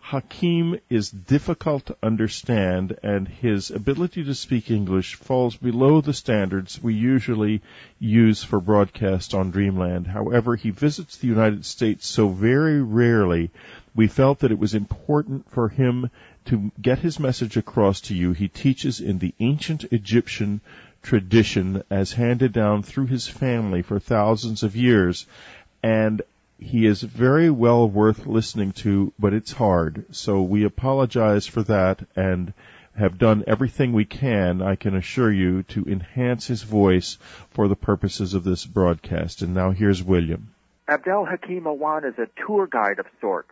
Hakim is difficult to understand, and his ability to speak English falls below the standards we usually use for broadcast on Dreamland. However, he visits the United States so very rarely, we felt that it was important for him to get his message across to you. He teaches in the ancient Egyptian tradition as handed down through his family for thousands of years, and he is very well worth listening to, but it's hard. So we apologize for that and have done everything we can, I can assure you, to enhance his voice for the purposes of this broadcast. And now here's William. Abdel Hakim Awyan is a tour guide of sorts.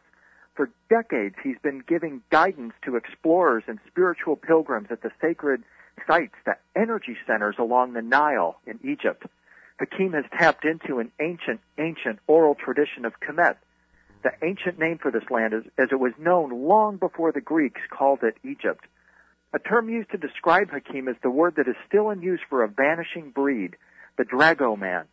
For decades, he's been giving guidance to explorers and spiritual pilgrims at the sacred sites, the energy centers along the Nile in Egypt. Hakim has tapped into an ancient oral tradition of Kemet. The ancient name for this land, as it was known long before the Greeks called it Egypt. A term used to describe Hakim is the word that is still in use for a vanishing breed, the dragoman.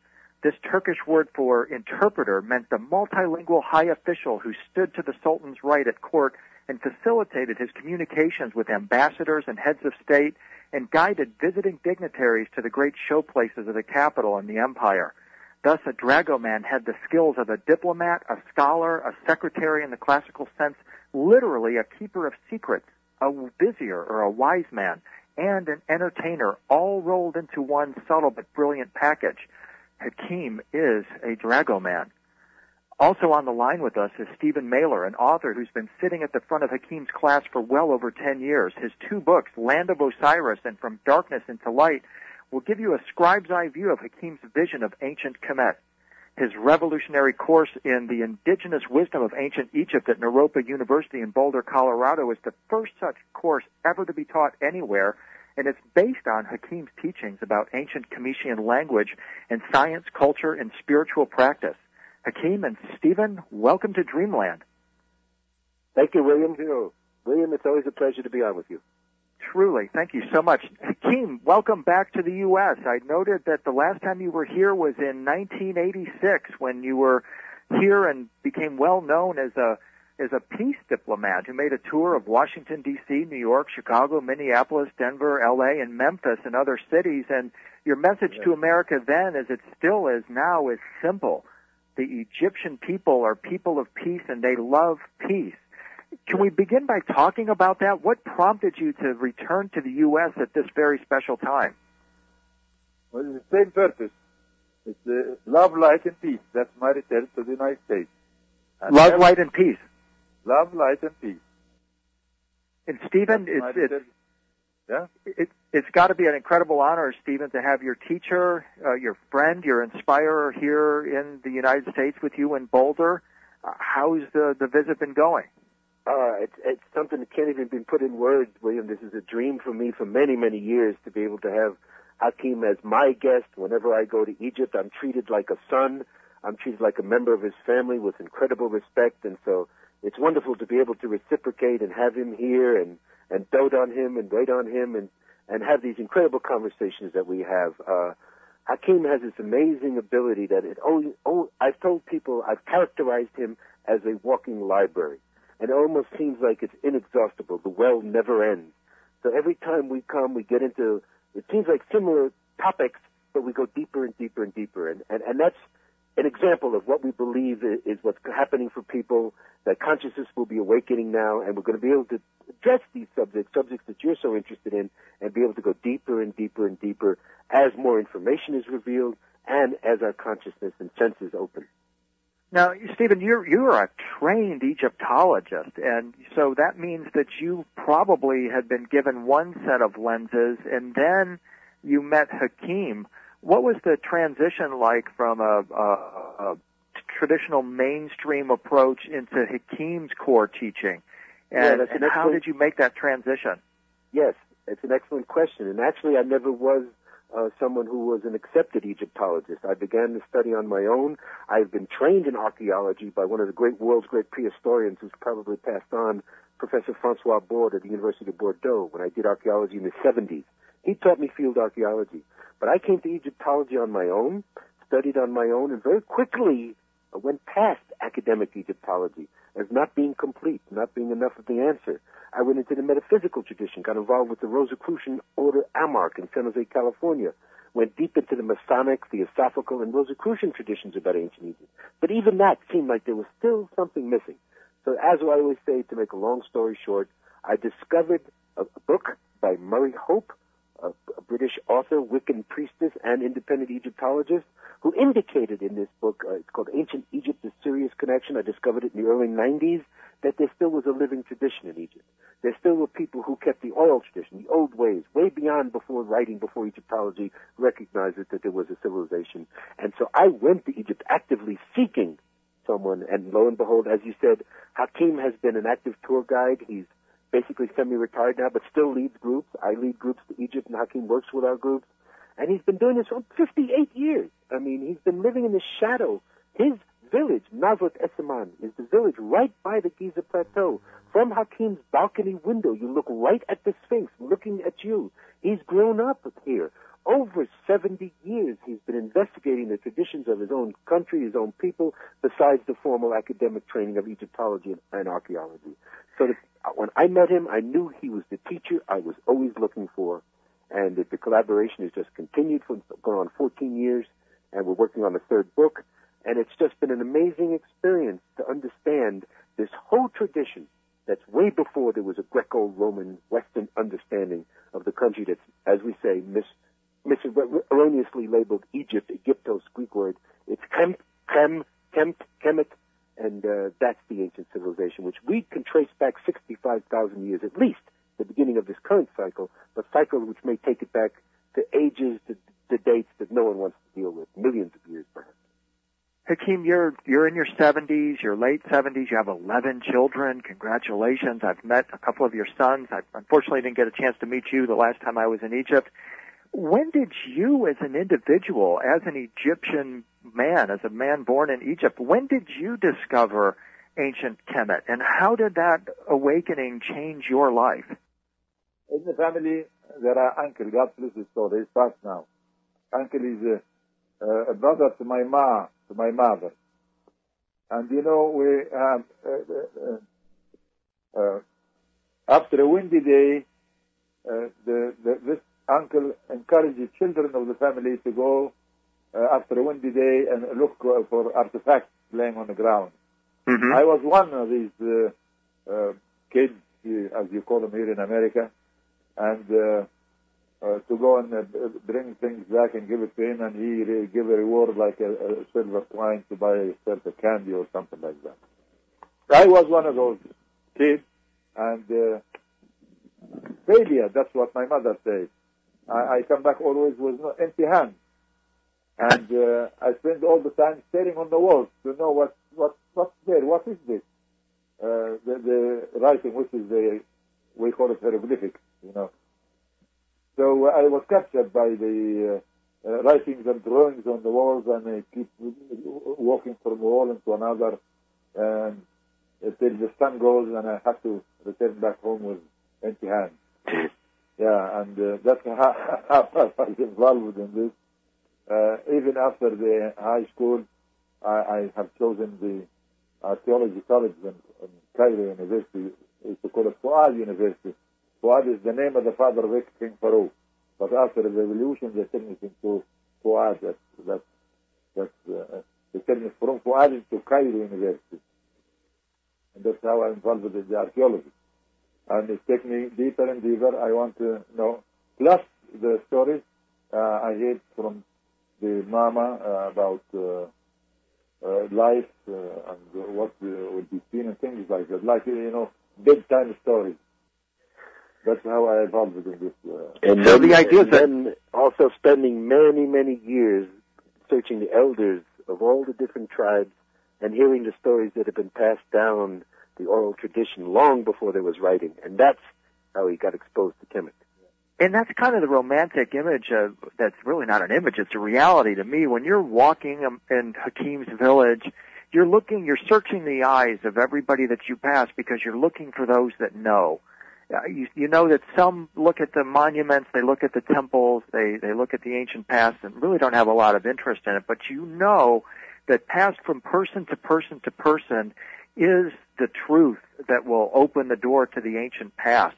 This Turkish word for interpreter meant the multilingual high official who stood to the Sultan's right at court and facilitated his communications with ambassadors and heads of state and guided visiting dignitaries to the great showplaces of the capital and the empire. Thus, a dragoman had the skills of a diplomat, a scholar, a secretary in the classical sense, literally a keeper of secrets, a vizier or a wise man, and an entertainer, all rolled into one subtle but brilliant package. Hakim is a dragoman. Also on the line with us is Stephen Mehler, an author who's been sitting at the front of Hakim's class for well over 10 years. His two books, Land of Osiris and From Darkness into Light, will give you a scribe's eye view of Hakim's vision of ancient Kemet. His revolutionary course in the indigenous wisdom of ancient Egypt at Naropa University in Boulder, Colorado, is the first such course ever to be taught anywhere, and it's based on Hakim's teachings about ancient Kemetian language and science, culture, and spiritual practice. Hakim and Stephen, welcome to Dreamland. Thank you, William. William, it's always a pleasure to be on with you. Truly. Thank you so much. Hakim, welcome back to the U.S. I noted that the last time you were here was in 1986 when you were here and became well known as a peace diplomat who made a tour of Washington, D.C., New York, Chicago, Minneapolis, Denver, L.A., and Memphis and other cities. And your message to America then, as it still is now, is simple. The Egyptian people are people of peace, and they love peace. Can we begin by talking about that? What prompted you to return to the U.S. at this very special time? Well, it's the same purpose. It's love, light, and peace. That's my return to the United States. And love, light, and peace. Love, light, and peace. And Stephen, it's got to be an incredible honor, Stephen, to have your teacher, your friend, your inspirer here in the United States with you in Boulder. How's the visit been going? It's something that can't even be put in words, William. This is a dream for me for many, many years to be able to have Hakim as my guest. Whenever I go to Egypt, I'm treated like a son. I'm treated like a member of his family with incredible respect, and so it's wonderful to be able to reciprocate and have him here and dote on him and wait on him and have these incredible conversations that we have. Hakim has this amazing ability that I've told people, I've characterized him as a walking library. And it almost seems like it's inexhaustible. The well never ends. So every time we come, we get into, it seems like similar topics, but we go deeper and deeper and deeper. And that's an example of what we believe is what's happening for people, that consciousness will be awakening now, and we're going to be able to address these subjects that you're so interested in, and be able to go deeper and deeper and deeper as more information is revealed and as our consciousness and senses open. Now, Stephen, you're a trained Egyptologist, and so that means that you probably had been given one set of lenses, and then you met Hakim. What was the transition like from a traditional mainstream approach into Hakim's core teaching? And how did you make that transition? Yes, it's an excellent question. And actually, I never was someone who was an accepted Egyptologist. I began the study on my own. I've been trained in archaeology by one of the world's great prehistorians who's probably passed on, Professor Francois Borde at the University of Bordeaux, when I did archaeology in the 70s. He taught me field archaeology. But I came to Egyptology on my own, studied on my own, and very quickly went past academic Egyptology as not being complete, not being enough of the answer. I went into the metaphysical tradition, got involved with the Rosicrucian Order Amark in San Jose, California, went deep into the Masonic, Theosophical, and Rosicrucian traditions about ancient Egypt. But even that seemed like there was still something missing. So as I always say, to make a long story short, I discovered a book by Murray Hope, a British author, Wiccan priestess, and independent Egyptologist, who indicated in this book, it's called Ancient Egypt, A Serious Connection. I discovered it in the early 90s, that there still was a living tradition in Egypt. There still were people who kept the oral tradition, the old ways, way beyond before writing, before Egyptology recognized it, that there was a civilization. And so I went to Egypt actively seeking someone, and lo and behold, as you said, Hakim has been an active tour guide. He's basically semi-retired now, but still leads groups. I lead groups to Egypt, and Hakim works with our groups. And he's been doing this for 58 years. I mean, he's been living in the shadow. His village, Nazrat Esseman, is the village right by the Giza Plateau. From Hakim's balcony window, you look right at the Sphinx looking at you. He's grown up here. Over 70 years, he's been investigating the traditions of his own country, his own people, besides the formal academic training of Egyptology and archaeology. So when I met him, I knew he was the teacher I was always looking for. And the collaboration has just continued for going on 14 years, and we're working on the third book. And it's just been an amazing experience to understand this whole tradition that's way before there was a Greco-Roman Western understanding of the country that's, as we say, erroneously labeled Egypt, Egyptos, Greek word. It's Kemet, and that's the ancient civilization, which we can trace back 65,000 years at least, the beginning of this current cycle, but cycles which may take it back to ages, to dates that no one wants to deal with, millions of years perhaps. Hakim, you're in your 70s, your late 70s. You have 11 children. Congratulations. I've met a couple of your sons. I unfortunately didn't get a chance to meet you the last time I was in Egypt. When did you, as an individual, as an Egyptian man, as a man born in Egypt, when did you discover ancient Kemet, and how did that awakening change your life? In the family, there are uncle. God bless his soul. He's passed now. Uncle is a brother to my mother. And you know, we after a windy day, this uncle encouraged the children of the family to go after a windy day and look for artifacts laying on the ground. Mm-hmm. I was one of these kids, as you call them here in America, and to go and bring things back and give it to him, and he give a reward like a silver coin to buy a certain candy or something like that. I was one of those kids, and failure, that's what my mother said. I come back always with no empty hands. And I spend all the time staring on the walls to know what's there, what is this? The writing, which is we call it hieroglyphics, you know. So I was captured by the writings and drawings on the walls, and I keep walking from one wall into another, and until the sun goes, and I have to return back home with empty hands. Yeah, and that's how I was involved in this. Even after the high school, I have chosen the archaeology college in Cairo University. We used to call it Fuad University. Fuad is the name of the father of King Pharaoh. But after the revolution, they turned it into Fuad. That's they turned it from Fuad into Cairo University. And that's how I'm involved with the archaeology. And it's taking me deeper and deeper. I want to know. Plus the stories I heard from the mama about life and what will be seen and things like that. Like, you know, bedtime stories. That's how I evolved in this. And so the idea is then also spending many, many years searching the elders of all the different tribes and hearing the stories that have been passed down the oral tradition long before there was writing. And that's how he got exposed to Kemet. And that's kind of the romantic image that's really not an image, it's a reality to me. When you're walking in Hakim's village, you're searching the eyes of everybody that you pass because you're looking for those that know. You know that some look at the monuments, they look at the temples, they look at the ancient past and really don't have a lot of interest in it, but you know that passed from person to person to person is the truth that will open the door to the ancient past.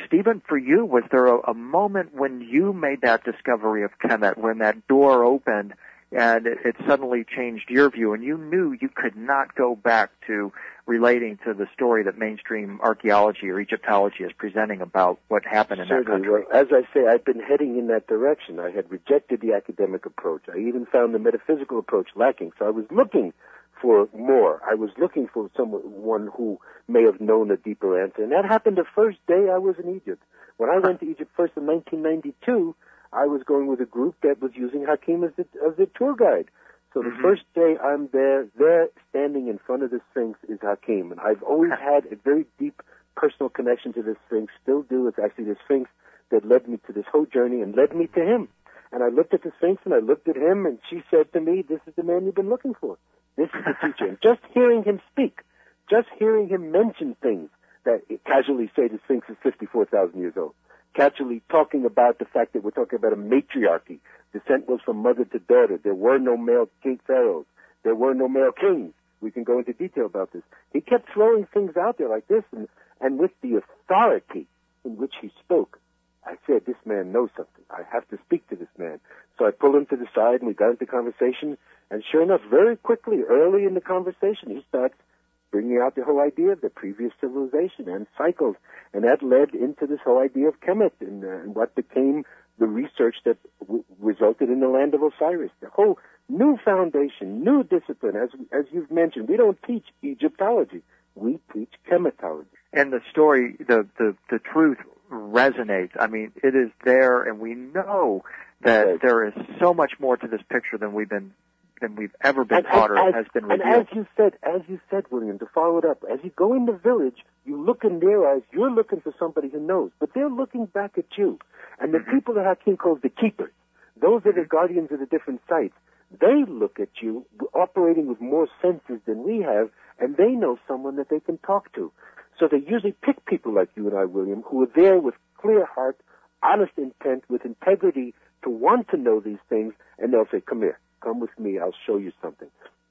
Stephen, for you, was there a moment when you made that discovery of Kemet, when that door opened and it suddenly changed your view, and you knew you could not go back to relating to the story that mainstream archaeology or Egyptology is presenting about what happened in that country? Well, as I say, I've been heading in that direction. I had rejected the academic approach. I even found the metaphysical approach lacking. So I was looking for more. I was looking for someone who may have known a deeper answer. And that happened the first day I was in Egypt. When I went to Egypt first in 1992, I was going with a group that was using Hakim as the tour guide. So the first day I'm there standing in front of the Sphinx is Hakim. And I've always had a very deep personal connection to the Sphinx, still do. It's actually the Sphinx that led me to this whole journey and led me to him. And I looked at the Sphinx and I looked at him, and she said to me, "This is the man you've been looking for. This is the teacher." And just hearing him speak, just hearing him mention things that casually say the Sphinx is 54,000 years old, casually talking about the fact that we're talking about a matriarchy. Descent was from mother to daughter. There were no male king pharaohs. There were no male kings. We can go into detail about this. He kept throwing things out there like this, and with the authority in which he spoke, I said, this man knows something. I have to speak to this man. So I pulled him to the side, and we got into conversation, and sure enough, very quickly, early in the conversation, he starts bringing out the whole idea of the previous civilization and cycles, and that led into this whole idea of Kemet and what became the research that resulted in the land of Osiris. The whole new foundation, new discipline, as you've mentioned. We don't teach Egyptology. We teach Kemetology. And the story, the truth resonates. I mean, it is there, and we know that there is so much more to this picture than we've ever been taught or has been revealed. And as you said, William, to follow it up, as you go in the village, you look in their eyes, you're looking for somebody who knows, but they're looking back at you. And the people that Hakim calls the keepers, those are the guardians of the different sites. They look at you operating with more senses than we have, and they know someone that they can talk to. So they usually pick people like you and I, William, who are there with clear heart, honest intent, with integrity to want to know these things, and they'll say, "Come here, come with me, I'll show you something."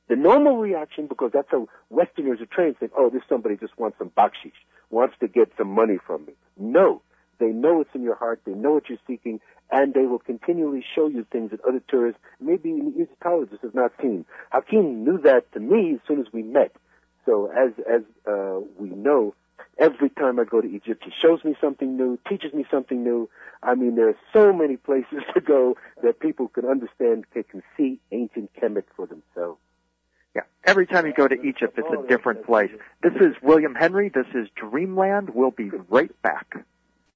The normal reaction, because that's how Westerners are trained, think, "Oh, this somebody just wants some bakshish, wants to get some money from me." No, they know it's in your heart, they know what you're seeking, and they will continually show you things that other tourists, maybe even Egyptologists, have not seen. Hakim knew that to me as soon as we met. So as we know, every time I go to Egypt, he shows me something new, teaches me something new. I mean, there are so many places to go that people can understand, they can see ancient Kemet for themselves. Yeah, every time you go to Egypt, it's a different place. This is William Henry. This is Dreamland. We'll be right back.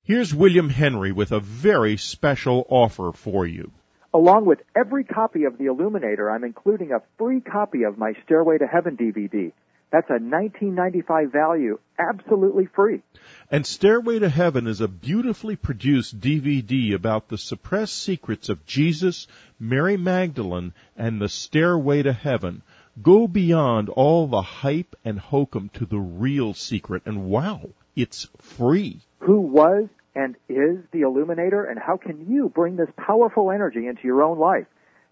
Here's William Henry with a very special offer for you. Along with every copy of The Illuminator, I'm including a free copy of my Stairway to Heaven DVD. That's a $19.95 value, absolutely free. And Stairway to Heaven is a beautifully produced DVD about the suppressed secrets of Jesus, Mary Magdalene, and the Stairway to Heaven. Go beyond all the hype and hokum to the real secret, and wow, it's free. Who was and is the Illuminator, and how can you bring this powerful energy into your own life?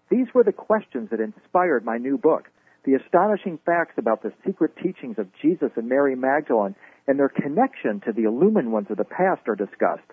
These were the questions that inspired my new book. The astonishing facts about the secret teachings of Jesus and Mary Magdalene and their connection to the illumined ones of the past are discussed.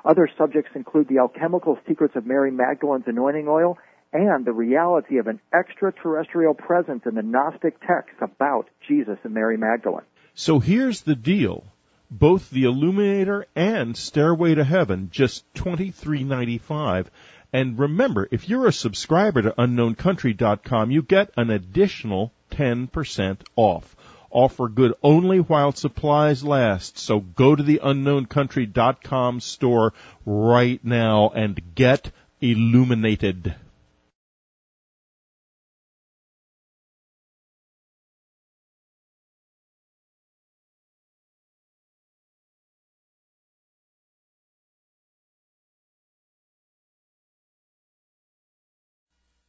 Other subjects include the alchemical secrets of Mary Magdalene's anointing oil and the reality of an extraterrestrial presence in the Gnostic texts about Jesus and Mary Magdalene. So here's the deal. Both The Illuminator and Stairway to Heaven, just $23.95. And remember, if you're a subscriber to UnknownCountry.com, you get an additional 10% off. Offer good only while supplies last. So go to the UnknownCountry.com store right now and get illuminated.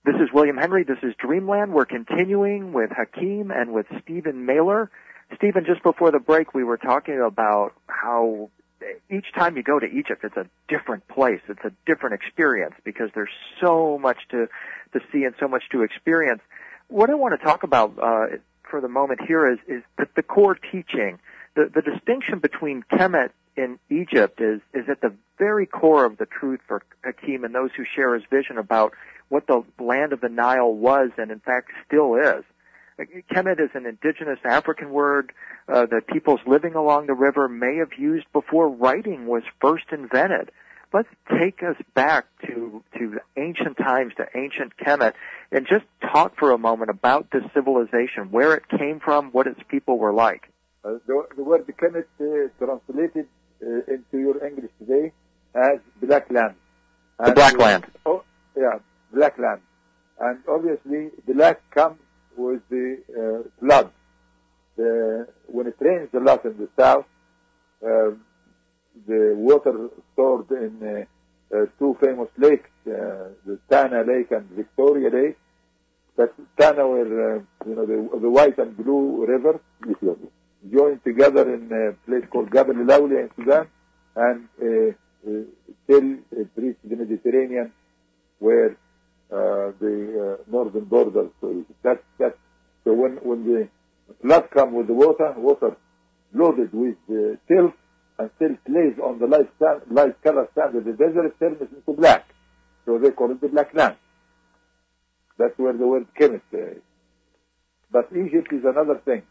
This is William Henry. This is Dreamland. We're continuing with Hakim and with Stephen Mehler. Stephen, just before the break, we were talking about how each time you go to Egypt, it's a different place. It's a different experience because there's so much to see and so much to experience. What I want to talk about for the moment here is the core teaching. The distinction between Kemet in Egypt is at the very core of the truth for Hakim and those who share his vision about what the land of the Nile was and in fact still is. Kemet is an indigenous African word that peoples living along the river may have used before writing was first invented. Let's take us back to ancient times, to ancient Kemet, and just talk for a moment about this civilization, where it came from, what its people were like. The word Kemet translated into your English today as Black Land. The Black Land. Black Land. And obviously, black comes with the flood. When it rains a lot in the south, the water stored in two famous lakes, the Tana Lake and Victoria Lake. But Tana were, the white and blue rivers joined together in a place called Gabal Lawli in Sudan, and till it reached the Mediterranean, where the northern borders. So when the flood comes with the water loaded with silt, and silt lays on the light color sand of the desert, turns into black. So they call it the Black Land. That's where the word Kemet is. But Egypt is another thing.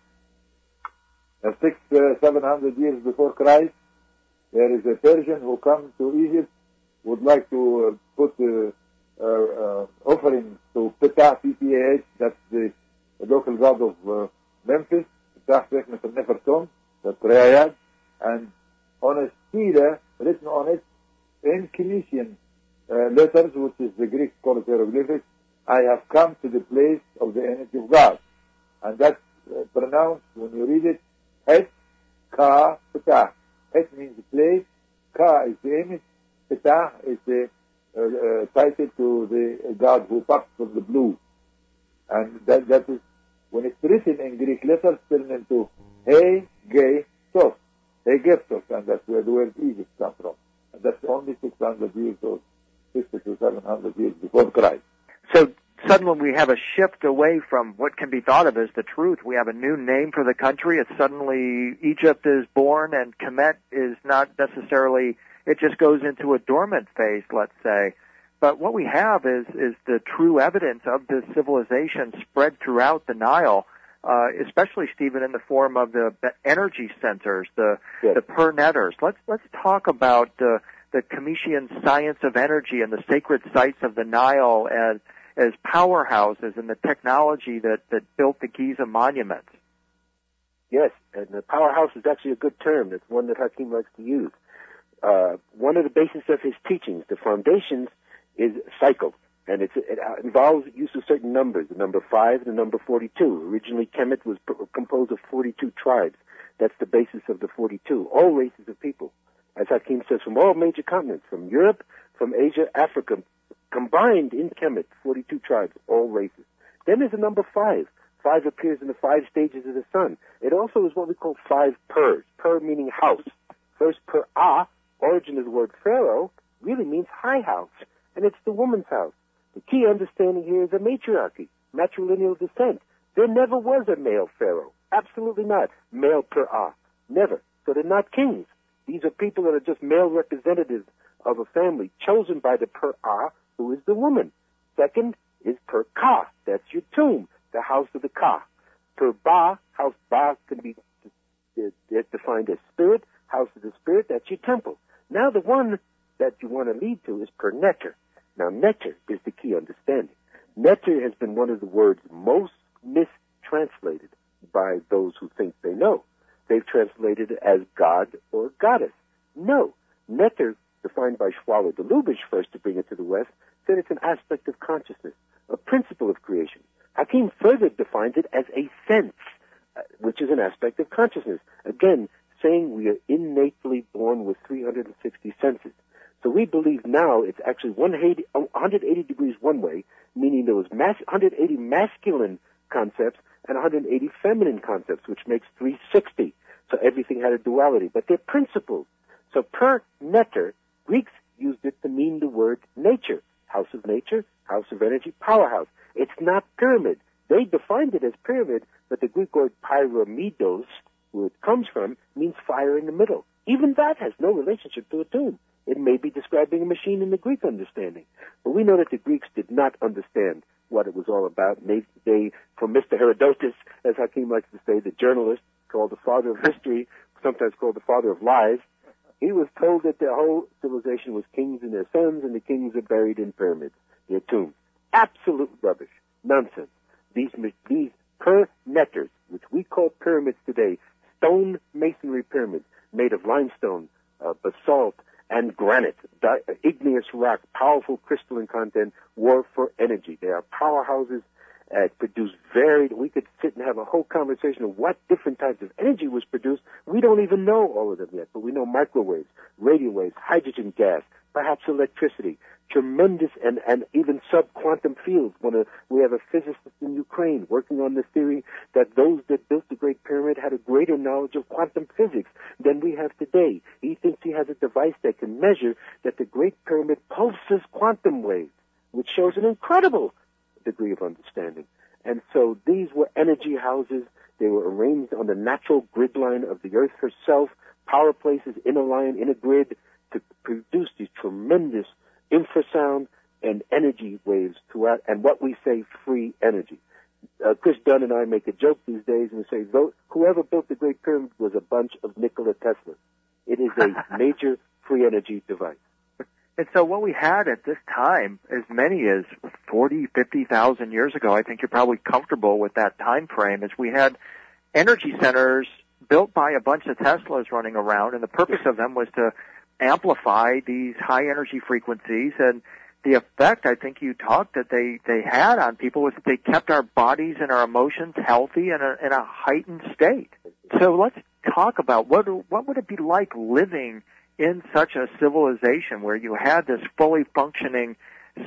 700 years before Christ, there is a Persian who comes to Egypt, would like to put offerings to Ptah, P-T-A-H, that's the local god of Memphis, Ptah Neferton, that's Riyadh, and on a stela written on it in Phoenician letters, which is the Greek called hieroglyphics, I have come to the place of the energy of God. And that's pronounced, when you read it, Het Ka Ptah. Het means the place, Ka is the image, Ptah is the title to the god who pops from the blue. And that is, when it's written in Greek letters, turned into He Ge Sos. He Gestos, and that's where the word Egypt comes from. And that's only 600 years old, 60 to 700 years before Christ. So suddenly we have a shift away from what can be thought of as the truth. We have a new name for the country. It's suddenly Egypt is born, and Kemet is not necessarily, it just goes into a dormant phase, let's say. But what we have is the true evidence of this civilization spread throughout the Nile, especially, Stephen, in the form of the energy centers, the per-netters. Let's talk about the Comitian science of energy and the sacred sites of the Nile as powerhouses and the technology that built the Giza monuments. Yes, and the powerhouse is actually a good term. It's one that Hakim likes to use. One of the bases of his teachings, the foundations, is cycle, and it involves use of certain numbers, the number 5, the number 42. Originally, Kemet was composed of 42 tribes. That's the basis of the 42, all races of people. As Hakim says, from all major continents, from Europe, from Asia, Africa, combined in Kemet, 42 tribes, all races. Then there's the number 5. 5 appears in the 5 stages of the sun. It also is what we call 5 pers. Per meaning house. First, per-ah, origin of the word pharaoh, really means high house, and it's the woman's house. The key understanding here is a matriarchy, matrilineal descent. There never was a male pharaoh. Absolutely not. Male per-ah. Never. So they're not kings. These are people that are just male representatives of a family chosen by the per-ah, who is the woman. Second is per-ka. That's your tomb, the house of the ka. Per-ba, house ba can be defined as spirit, house of the spirit, that's your temple. Now the one that you want to lead to is per-neter. Now neter is the key understanding. Neter has been one of the words most mistranslated by those who think they know. They've translated it as God or goddess. No. Neter, defined by Schwaller de Lubitsch first to bring it to the West, said it's an aspect of consciousness, a principle of creation. Hakim further defines it as a sense, which is an aspect of consciousness. Again, saying we are innately born with 360 senses. So we believe now it's actually 180 degrees one way, meaning there was 180 masculine concepts and 180 feminine concepts, which makes 360. So everything had a duality, but they're principles. So per neter, Greeks used it to mean the word nature. House of nature, house of energy, powerhouse. It's not pyramid. They defined it as pyramid, but the Greek word pyramidos, where it comes from, means fire in the middle. Even that has no relationship to a tomb. It may be describing a machine in the Greek understanding. But we know that the Greeks did not understand what it was all about. They from Mr. Herodotus, as Hakim likes to say, the journalist, called the father of history, sometimes called the father of lies, he was told that the whole civilization was kings and their sons, and the kings are buried in pyramids, their tombs. Absolute rubbish. Nonsense. These per neters, which we call pyramids today, stone masonry pyramids made of limestone, basalt, and granite, igneous rock, powerful crystalline content, were for energy. They are powerhouses, produce we could sit and have a whole conversation of what different types of energy was produced. We don't even know all of them yet, but we know microwaves, radio waves, hydrogen gas, perhaps electricity, tremendous and even sub-quantum fields. We have a physicist in Ukraine working on the theory that those that built the Great Pyramid had a greater knowledge of quantum physics than we have today. He thinks he has a device that can measure that the Great Pyramid pulses quantum waves, which shows an incredible degree of understanding. And so these were energy houses. They were arranged on the natural grid line of the Earth herself, power places in a line, in a grid, to produce these tremendous infrasound and energy waves throughout, and what we say, free energy. Chris Dunn and I make a joke these days, and we say, whoever built the Great Pyramid was a bunch of Nikola Tesla. It is a major free energy device. And so what we had at this time, as many as 40, 50,000 years ago, I think you're probably comfortable with that time frame, is we had energy centers built by a bunch of Teslas running around, and the purpose of them was to amplify these high energy frequencies. And the effect, I think you talked, that they had on people was that they kept our bodies and our emotions healthy and in a heightened state. So let's talk about what would it be like living in such a civilization where you had this fully functioning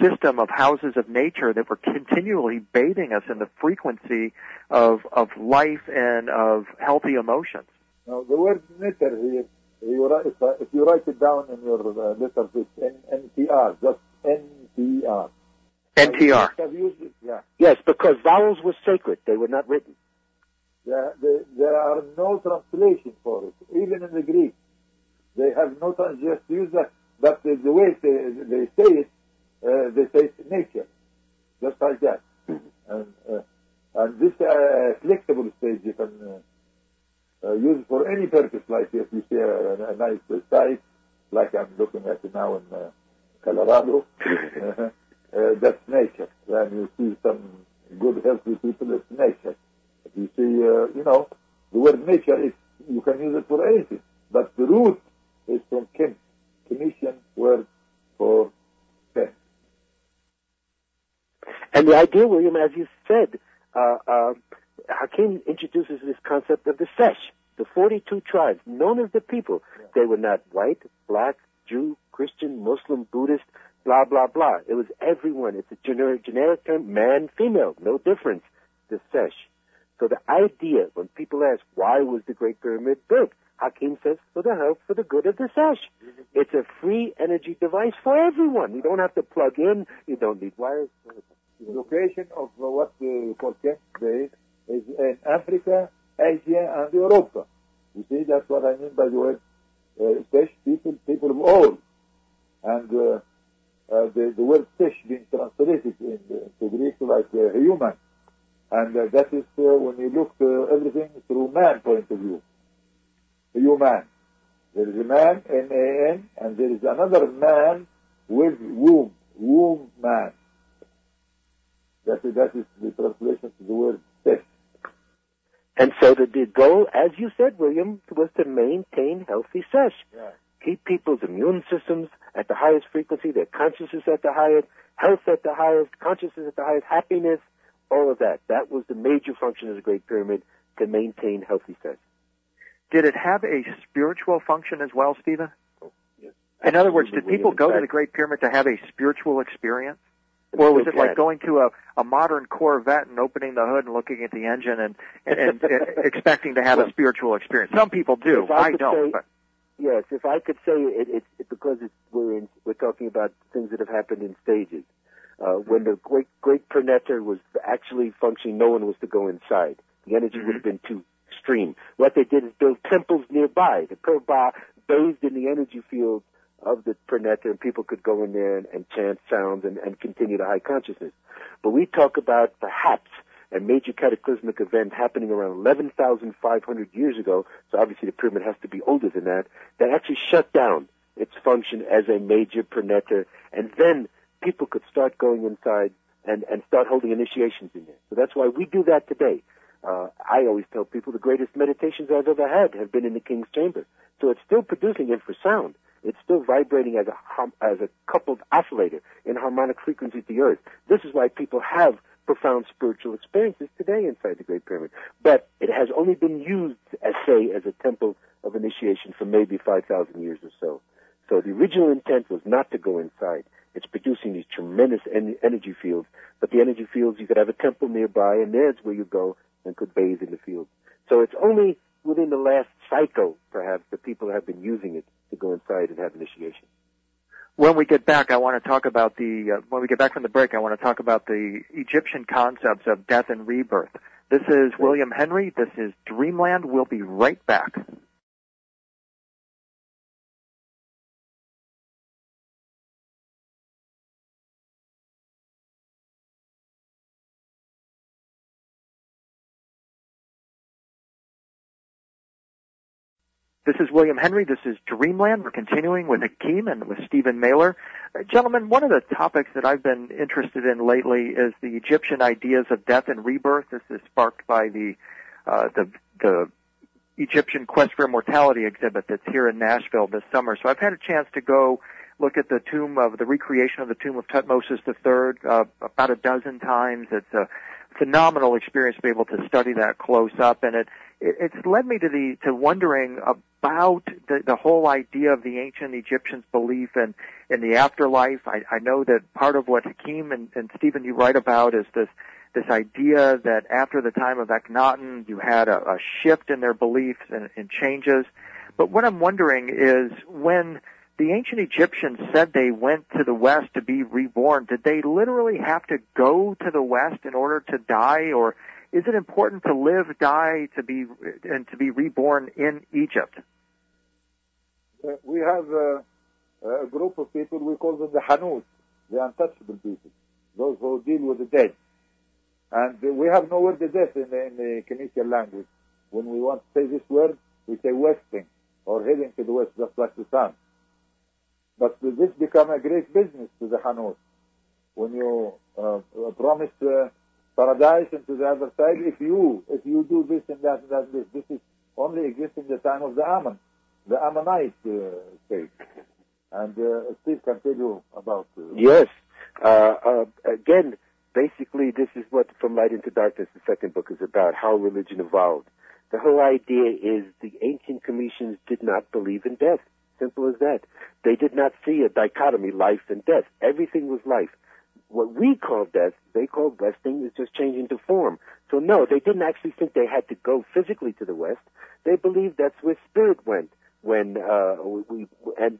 system of houses of nature that were continually bathing us in the frequency of life and of healthy emotions. Now, the word nature here, if you write it down in your letters, it's NTR, just NTR. NTR. Have used it? Yeah. Yes, because vowels were sacred. They were not written. There are no translation for it, even in the Greek. They have no time, just use that. But the way they say it, they say it's nature, just like that. And this flexible stage you can use for any purpose, like if you see a nice site, like I'm looking at it now in Colorado, that's nature. When you see some good, healthy people, it's nature. If you see, the word nature, you can use it for anything. But the root is from Kim, Commission word for pen. And the idea, William, as you said, Hakim introduces this concept of the Sesh, the 42 tribes, known as the people. Yeah. They were not white, black, Jew, Christian, Muslim, Buddhist, blah, blah, blah. It was everyone. It's a generic term, man, female, no difference, the Sesh. So the idea, when people ask, why was the Great Pyramid built? Hakim says, for the health, for the good of the Sesh. It's a free energy device for everyone. You don't have to plug in. You don't need wires. The location of what we call camp today is in Africa, Asia, and Europa. You see, that's what I mean by the word Sesh, people of all. And the word Sesh being translated into Greek like human. And that is when you look everything through man point of view. Human. There is a man, M-A-N, and there is another man with womb man. That is the translation to the word sex. And so the goal, as you said, William, was to maintain healthy sex. Yeah. Keep people's immune systems at the highest frequency, their consciousness at the highest, health at the highest, consciousness at the highest, happiness, all of that. That was the major function of the Great Pyramid, to maintain healthy sex. Did it have a spiritual function as well, Stephen? Oh, yes. In other words, did people go to the Great Pyramid to have a spiritual experience? Or was it like going to a modern Corvette and opening the hood and looking at the engine and expecting to have a spiritual experience? Some people do. I don't. Yes, if I could say it's because we're talking about things that have happened in stages. When the great Perneter was actually functioning, no one was to go inside. The energy would have been too extreme. What they did is build temples nearby. The Perba bathed in the energy field of the Perneter, and people could go in there and chant sounds and continue the high consciousness. But we talk about perhaps a major cataclysmic event happening around 11,500 years ago, so obviously the pyramid has to be older than that actually shut down its function as a major Perneter, and then people could start going inside and start holding initiations in there. So that's why we do that today. I always tell people the greatest meditations I've ever had have been in the King's Chamber. So it's still producing infrasound. It's still vibrating as a coupled oscillator in harmonic frequency to the earth. This is why people have profound spiritual experiences today inside the Great Pyramid. But it has only been used as a temple of initiation for maybe 5,000 years or so. So the original intent was not to go inside. It's producing these tremendous energy fields, but the energy fields, you could have a temple nearby, and there's where you go and could bathe in the fields. So it's only within the last cycle, perhaps, that people have been using it to go inside and have initiation. When we get back, I want to talk about when we get back from the break, I want to talk about the Egyptian concepts of death and rebirth. This is William Henry. This is Dreamland. We'll be right back. This is William Henry. This is Dreamland. We're continuing with Hakim and with Stephen Mehler. Gentlemen, one of the topics that I've been interested in lately is the Egyptian ideas of death and rebirth. This is sparked by the Egyptian Quest for Immortality exhibit that's here in Nashville this summer. So I've had a chance to go look at the recreation of the tomb of Tutmosis III about a dozen times. It's a phenomenal experience to be able to study that close up, and it's led me to wondering about the whole idea of the ancient Egyptians' belief in the afterlife. I know that part of what Hakim and Stephen, you write about is this idea that after the time of Akhenaten, you had a shift in their beliefs and changes. But what I'm wondering is, when the ancient Egyptians said they went to the West to be reborn, did they literally have to go to the West in order to die, or is it important to live, die, to be reborn in Egypt? We have a group of people, we call them the Hanut, the untouchable people, those who deal with the dead. And we have no word of death in the Phoenician language. When we want to say this word, we say westing, or heading to the west, just like the sun. But this become a great business to the Hanut. When you promise paradise and to the other side, if you do this and that and that, this is only exists in the time of the Ammonite state. And Steve can tell you about. Yes. Again, basically, this is what From Light into Darkness, the second book, is about, how religion evolved. The whole idea is the ancient Cometians did not believe in death. Simple as that. They did not see a dichotomy, life and death. Everything was life. What we call death, they called resting, is just changing to form. So no, they didn't actually think they had to go physically to the West. They believed that's where spirit went and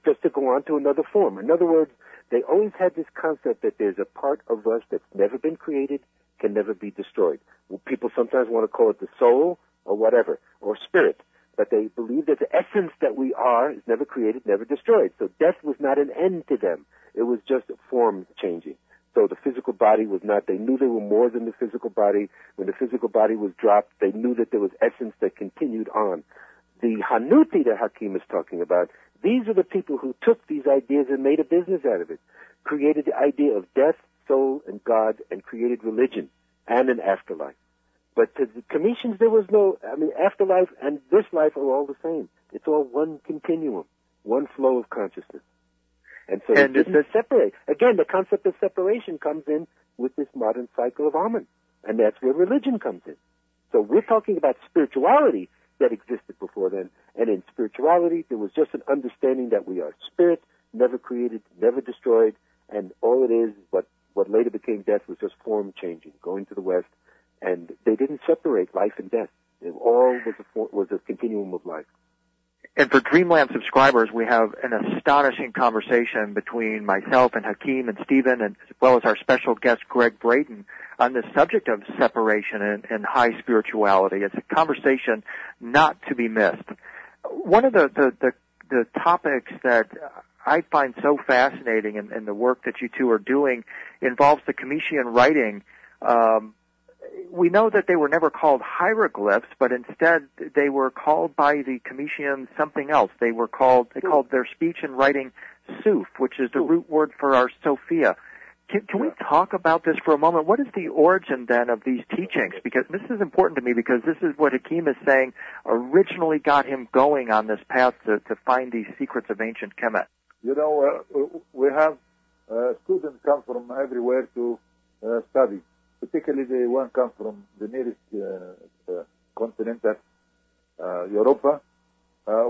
just to go on to another form. In other words, they always had this concept that there's a part of us that's never been created, can never be destroyed. People sometimes want to call it the soul or whatever, or spirit. But they believe that the essence that we are is never created, never destroyed. So death was not an end to them. It was just form changing. So the physical body was not, they knew they were more than the physical body. When the physical body was dropped, they knew that there was essence that continued on. The Hanuti that Hakim is talking about, these are the people who took these ideas and made a business out of it, created the idea of death, soul, and God, and created religion and an afterlife. But to the Cometians, there was afterlife and this life are all the same. It's all one continuum, one flow of consciousness. And so it didn't separate. Again, the concept of separation comes in with this modern cycle of Amun. And that's where religion comes in. So we're talking about spirituality that existed before then. And in spirituality, there was just an understanding that we are spirit, never created, never destroyed. And all it is, what later became death, was just form changing, going to the West. And they didn't separate life and death. It all was a continuum of life. And for Dreamland subscribers, we have an astonishing conversation between myself and Hakim and Stephen, and as well as our special guest, Greg Braden, on the subject of separation and high spirituality. It's a conversation not to be missed. One of the topics that I find so fascinating in the work that you two are doing involves the Comitian writing. We know that they were never called hieroglyphs, but instead they were called by the Comitians something else. They called their speech and writing Suf, which is the root word for our Sophia. Can we talk about this for a moment? What is the origin then of these teachings? Because this is important to me, because this is what Hakim is saying originally got him going on this path to find these secrets of ancient Kemet. You know, we have students come from everywhere to study. Particularly the one comes from the nearest continent, that's Europa.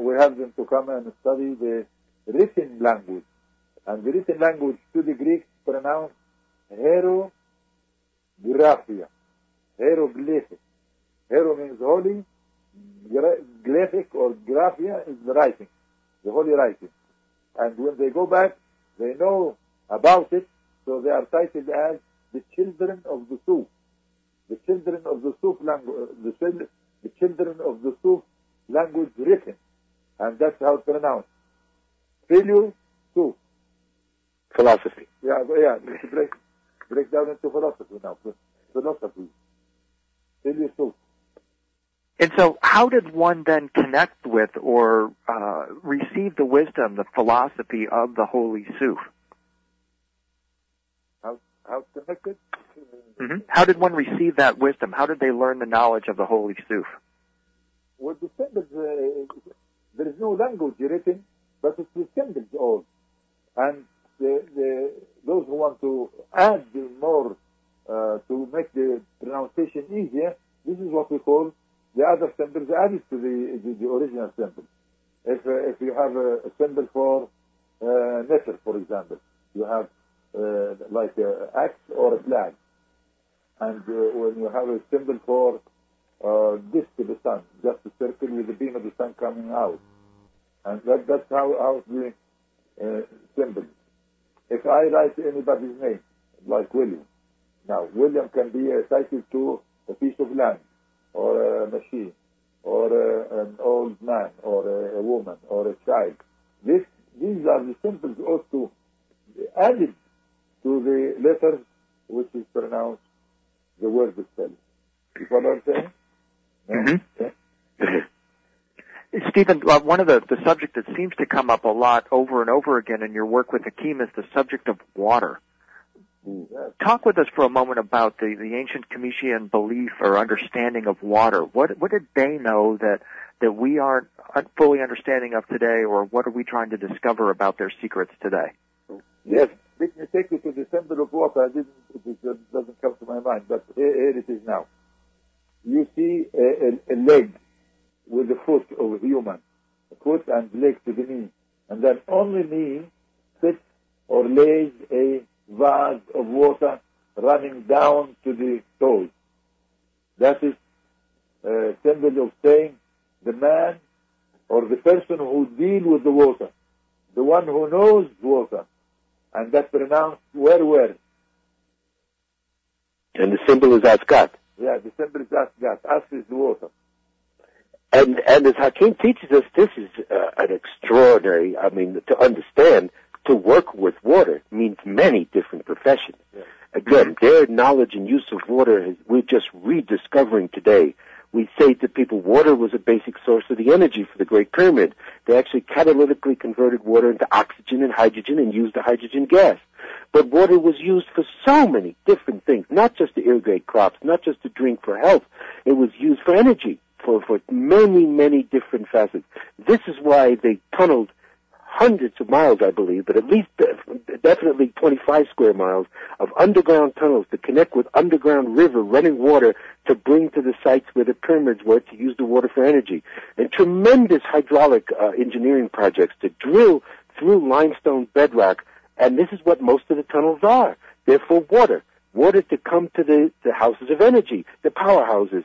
We have them to come and study the written language. And the written language to the Greeks pronounced hieroglyphia. Hieroglyphic. Hero means holy. Glyphic or graphia is the writing, the holy writing. And when they go back, they know about it, so they are titled as the children of the Suf. The children of the Suf language, the children of the Suf language written. And that's how it's pronounced. Phileo Suf. Philosophy. Yeah, let's break down into philosophy now. Philosophy. Phileo Suf. And so how did one then connect with or receive the wisdom, the philosophy of the Holy Suf? How connected? Mm-hmm. How did one receive that wisdom? How did they learn the knowledge of the Holy Suf? Well, the symbols, there is no language written, but it's the symbols all. And those who want to add more to make the pronunciation easier, this is what we call the other symbols added to the original symbol. If you have a symbol for letter, for example, you have like an axe or a flag. And when you have a symbol for disk to the sun, just a circle with the beam of the sun coming out. And that's how the symbol. If I write anybody's name, like William, now William can be titled to a piece of land, or a machine, or an old man, or a woman, or a child. These are the symbols also added to the letters which is pronounced the word itself. You follow what I'm saying? Mm-hmm. Yeah. Stephen, one of the subject that seems to come up a lot over and over again in your work with Hakim is the subject of water. Yes. Talk with us for a moment about the ancient Comitian belief or understanding of water. What did they know that we aren't fully understanding of today, or what are we trying to discover about their secrets today? Yes, let me take you to the symbol of water. It doesn't come to my mind, but here it is now. You see a leg with the foot of a human, a foot and leg to the knee, and then on the knee sits or lays a vase of water running down to the toes. That is a symbol of saying the man or the person who deals with the water, the one who knows water, and that's pronounced where. And the symbol is Asgat. Yeah, the symbol is Asgat. As is the water. And as Hakim teaches us, this is an extraordinary, to understand, to work with water means many different professions. Yeah. Again, their knowledge and use of water we're just rediscovering today. We say to people water was a basic source of the energy for the Great Pyramid. They actually catalytically converted water into oxygen and hydrogen and used the hydrogen gas. But water was used for so many different things, not just to irrigate crops, not just to drink for health. It was used for energy, for many, many different facets. This is why they tunneled hundreds of miles, I believe, but at least definitely 25 square miles of underground tunnels to connect with underground river running water to bring to the sites where the pyramids were to use the water for energy. And tremendous hydraulic engineering projects to drill through limestone bedrock, and this is what most of the tunnels are. They're for water to come to the houses of energy, the powerhouses,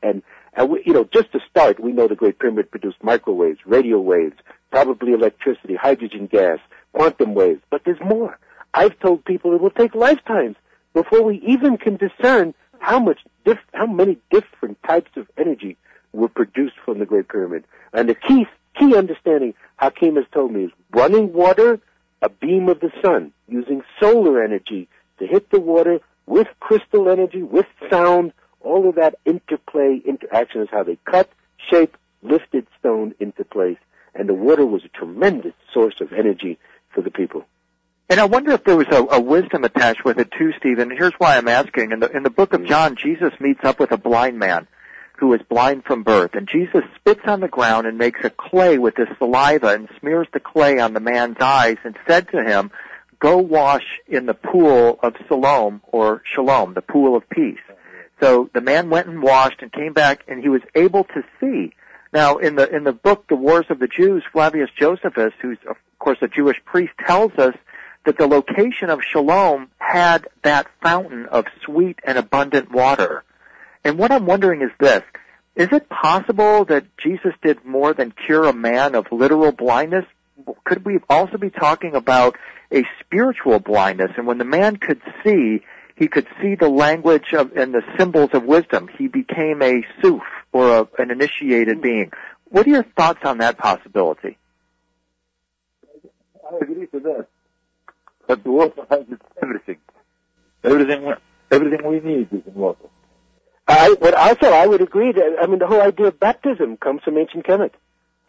and And just to start, we know the Great Pyramid produced microwaves, radio waves, probably electricity, hydrogen gas, quantum waves. But there's more. I've told people it will take lifetimes before we even can discern how many different types of energy were produced from the Great Pyramid. And the key understanding, Hakim has told me, is running water, a beam of the sun, using solar energy to hit the water with crystal energy, with sound. All of that interaction is how they cut, shape, lifted stone into place. And the water was a tremendous source of energy for the people. And I wonder if there was a wisdom attached with it too, Stephen. Here's why I'm asking. In the book of John, Jesus meets up with a blind man who is blind from birth. And Jesus spits on the ground and makes a clay with his saliva and smears the clay on the man's eyes and said to him, go wash in the pool of Siloam, or Shalom, the pool of peace. So the man went and washed and came back, and he was able to see. Now, in the book, The Wars of the Jews, Flavius Josephus, who's, of course, a Jewish priest, tells us that the location of Shalom had that fountain of sweet and abundant water. And what I'm wondering is this. Is it possible that Jesus did more than cure a man of literal blindness? Could we also be talking about a spiritual blindness? And when the man could see, he could see the language and the symbols of wisdom. He became a suf, or an initiated being. What are your thoughts on that possibility? I agree to that. But the water has everything. Everything we need is in water. I would agree that, the whole idea of baptism comes from ancient Kemet.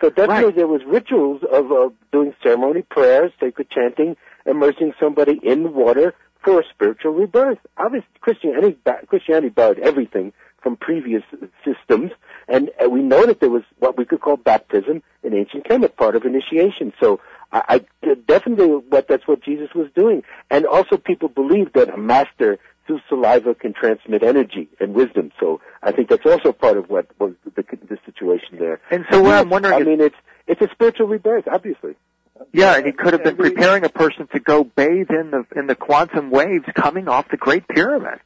So definitely there was rituals of doing ceremony, prayers, sacred chanting, immersing somebody in the water for a spiritual rebirth. Obviously, Christianity borrowed everything from previous systems, and we know that there was what we could call baptism in ancient Kemet, part of initiation. So I definitely that's what Jesus was doing. And also people believe that a master through saliva can transmit energy and wisdom. So I think that's also part of what was the situation there. And so what I'm wondering it's a spiritual rebirth, obviously. Yeah, and he could have been preparing a person to go bathe in the quantum waves coming off the Great Pyramid.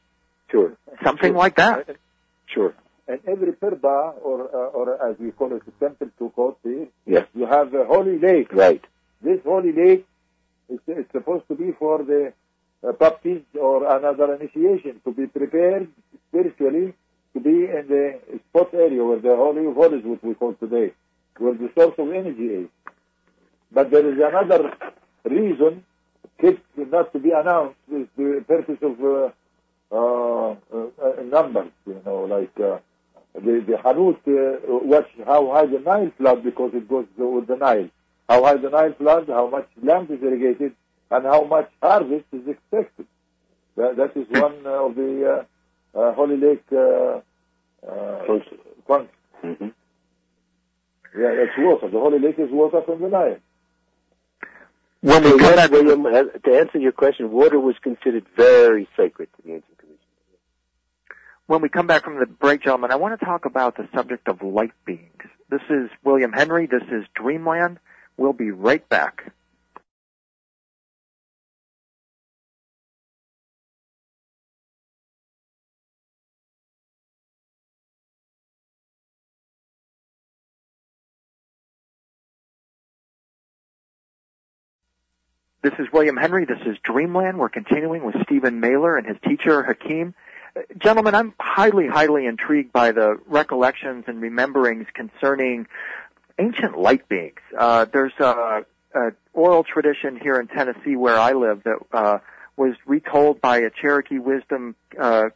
Sure. Something like that. Sure. And every pirba, or as we call it, the temple to Koti, yes, you have a holy lake. Right. This holy lake is supposed to be for the baptism or another initiation, to be prepared spiritually to be in the spot area where the Holy of Holies, what we call today, where the source of energy is. But there is another reason kept not to be announced, is the purpose of numbers, like the Hanut watch how high the Nile flood, because it goes with the Nile. How high the Nile flood, how much land is irrigated, and how much harvest is expected. That is one of the Holy Lake functions. Mm-hmm. Yeah, it's water. The Holy Lake is water from the Nile. William, to answer your question, water was considered very sacred to the ancient community. When we come back from the break, gentlemen, I want to talk about the subject of light beings. This is William Henry. This is Dreamland. We'll be right back. This is William Henry. This is Dreamland. We're continuing with Stephen Mehler and his teacher, Hakim. Gentlemen, I'm highly, highly intrigued by the recollections and rememberings concerning ancient light beings. There's a oral tradition here in Tennessee where I live that was retold by a Cherokee wisdom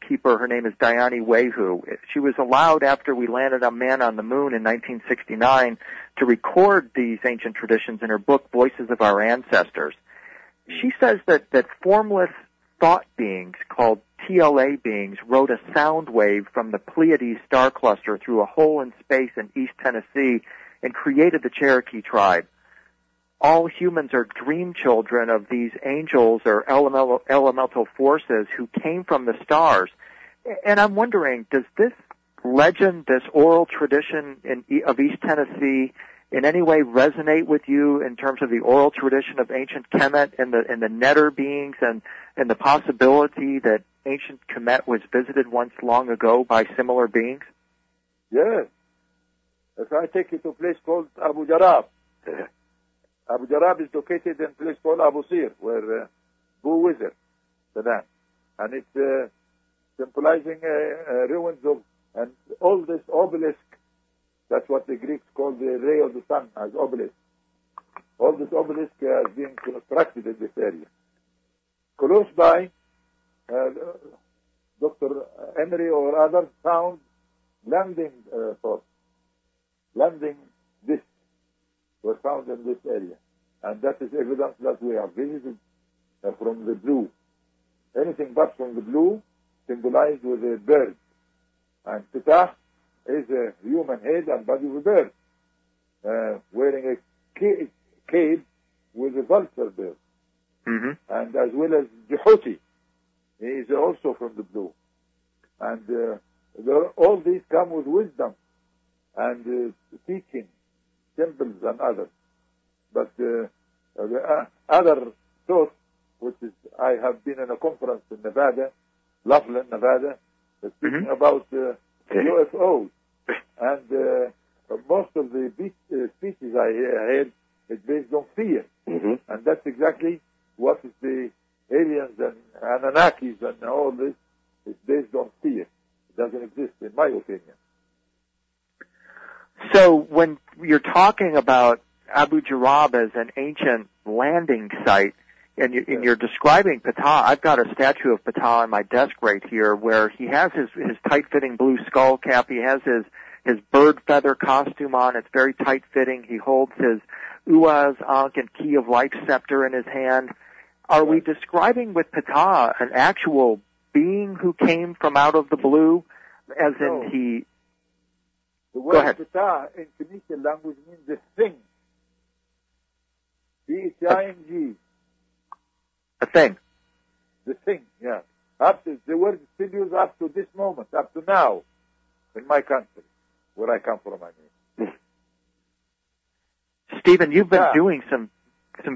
keeper. Her name is Diane Wehu. She was allowed, after we landed a man on the moon in 1969, to record these ancient traditions in her book, Voices of Our Ancestors. She says that formless thought beings called TLA beings rode a sound wave from the Pleiades star cluster through a hole in space in East Tennessee and created the Cherokee tribe. All humans are dream children of these angels or elemental forces who came from the stars. And I'm wondering, does this legend, this oral tradition of East Tennessee, in any way resonate with you in terms of the oral tradition of ancient Kemet and the netter beings and the possibility that ancient Kemet was visited once long ago by similar beings? Yes. If I take you to a place called Abu Jarab, Abu Jarab is located in a place called Abu Sir, where Boo Wizard, Sudan. And it's symbolizing ruins of, and all this obelisk, that's what the Greeks call the ray of the sun as obelisk. All this obelisk is being constructed in this area. Close by, Dr. Henry or others found landing forts. Landing discs were found in this area. And that is evidence that we have visited from the blue. Anything but from the blue symbolized with a bird. And Ptah is a human head and body of a bird, wearing a cape with a vulture bird. Mm-hmm. And as well as Jehuti, he is also from the blue. And all these come with wisdom and teaching, symbols and others. But the other thought, which is, I have been in a conference in Nevada, Laughlin, Nevada, speaking about UFOs. And most of the speeches I heard is based on fear. Mm-hmm. And that's exactly what is the aliens and Anunnakis and all this is based on fear. It doesn't exist, in my opinion. So when you're talking about Abu Jarab as an ancient landing site, and you're describing Ptah, I've got a statue of Ptah on my desk right here where he has his tight-fitting blue skull cap. He has his bird feather costume on. It's very tight-fitting. He holds his Uaz, Ankh, and Key of Life scepter in his hand. Are we describing with Ptah an actual being who came from out of the blue, as in he... The Go ahead. word Ptah in Phoenician language means the thing. P-H-I-N-G. A thing. The thing, yeah. Up to, the word is still used up to this moment, up to now, in my country, where I come from, I mean. Stephen, you've been doing some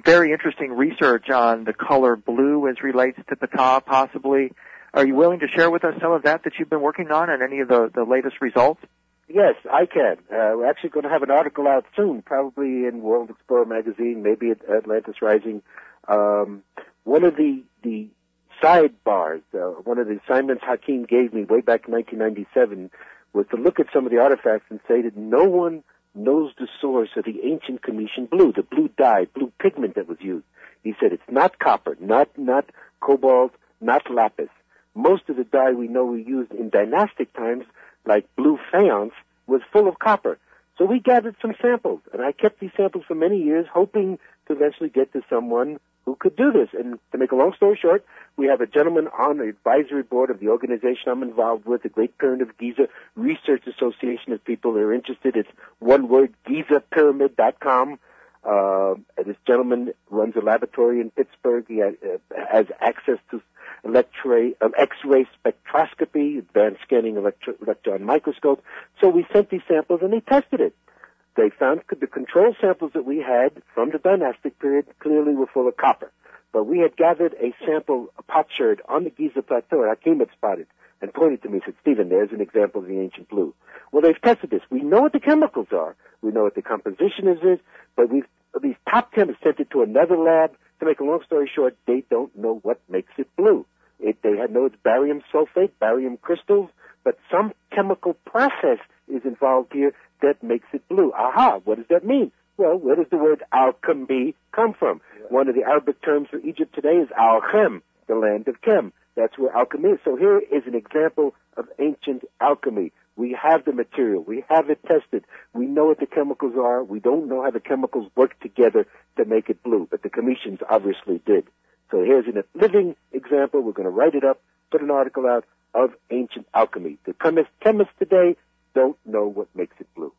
very interesting research on the color blue as relates to Ptah, possibly. Are you willing to share with us some of that you've been working on and any of the latest results? Yes, I can. We're actually going to have an article out soon, probably in World Explorer magazine, maybe at Atlantis Rising. One of the sidebars, one of the assignments Hakim gave me way back in 1997 was to look at some of the artifacts and say that no one knows the source of the ancient Cometian blue, the blue dye, blue pigment that was used. He said it's not copper, not cobalt, not lapis. Most of the dye we know we used in dynastic times, like blue faience, was full of copper. So we gathered some samples, and I kept these samples for many years, hoping to eventually get to someone who could do this. And to make a long story short, we have a gentleman on the advisory board of the organization I'm involved with, the Great Pyramid of Giza Research Association. If people are interested, it's one word, GizaPyramid.com. This gentleman runs a laboratory in Pittsburgh. He has access to X-ray spectroscopy, advanced scanning electron microscope. So we sent these samples and they tested it. They found the control samples that we had from the dynastic period clearly were full of copper. But we had gathered a sample, a potsherd, on the Giza Plateau, and Hakim had spotted and pointed to me and said, Stephen, there's an example of the ancient blue. Well, they've tested this. We know what the chemicals are. We know what the composition is, but these top chemists sent it to another lab. To make a long story short, they don't know what makes it blue. They know it's barium sulfate, barium crystals, but some chemical process is involved here that makes it blue. Aha, what does that mean? Well, where does the word alchemy come from? Yeah. One of the Arabic terms for Egypt today is al-Chem, the land of Chem. That's where alchemy is. So here is an example of ancient alchemy. We have the material. We have it tested. We know what the chemicals are. We don't know how the chemicals work together to make it blue, but the Cometians obviously did. So here's a living example. We're going to write it up, put an article out of ancient alchemy. The chemists today don't know what makes it blue.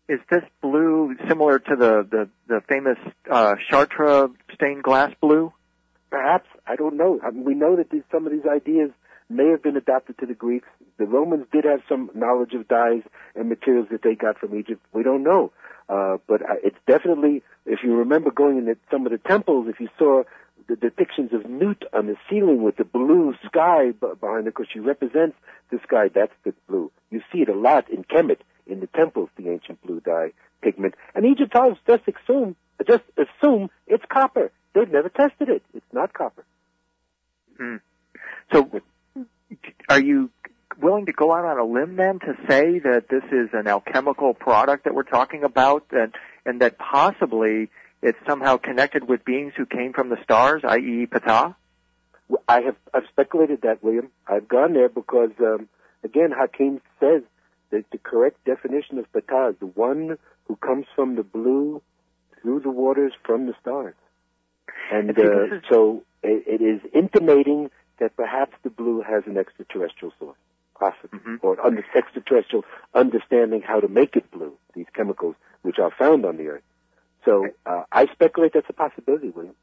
Is this blue similar to the famous Chartres stained glass blue? Perhaps. I don't know. I mean, we know that some of these ideas may have been adopted to the Greeks. The Romans did have some knowledge of dyes and materials that they got from Egypt. We don't know. But it's definitely, if you remember going in some of the temples, if you saw the depictions of Nut on the ceiling with the blue sky behind it, because she represents the sky. That's the blue. You see it a lot in Kemet, in the temples, the ancient blue dye pigment. And Egyptologists just assume it's copper. They've never tested it. It's not copper. Hmm. So, are you willing to go out on a limb then to say that this is an alchemical product that we're talking about, and that possibly it's somehow connected with beings who came from the stars, i.e. Ptah? I've speculated that, William. I've gone there because, again, Hakim says that the correct definition of Ptah is the one who comes from the blue through the waters from the stars. And so it is intimating that perhaps the blue has an extraterrestrial source, possibly, or extraterrestrial understanding how to make it blue, these chemicals which are found on the Earth. So I speculate that's a possibility, William.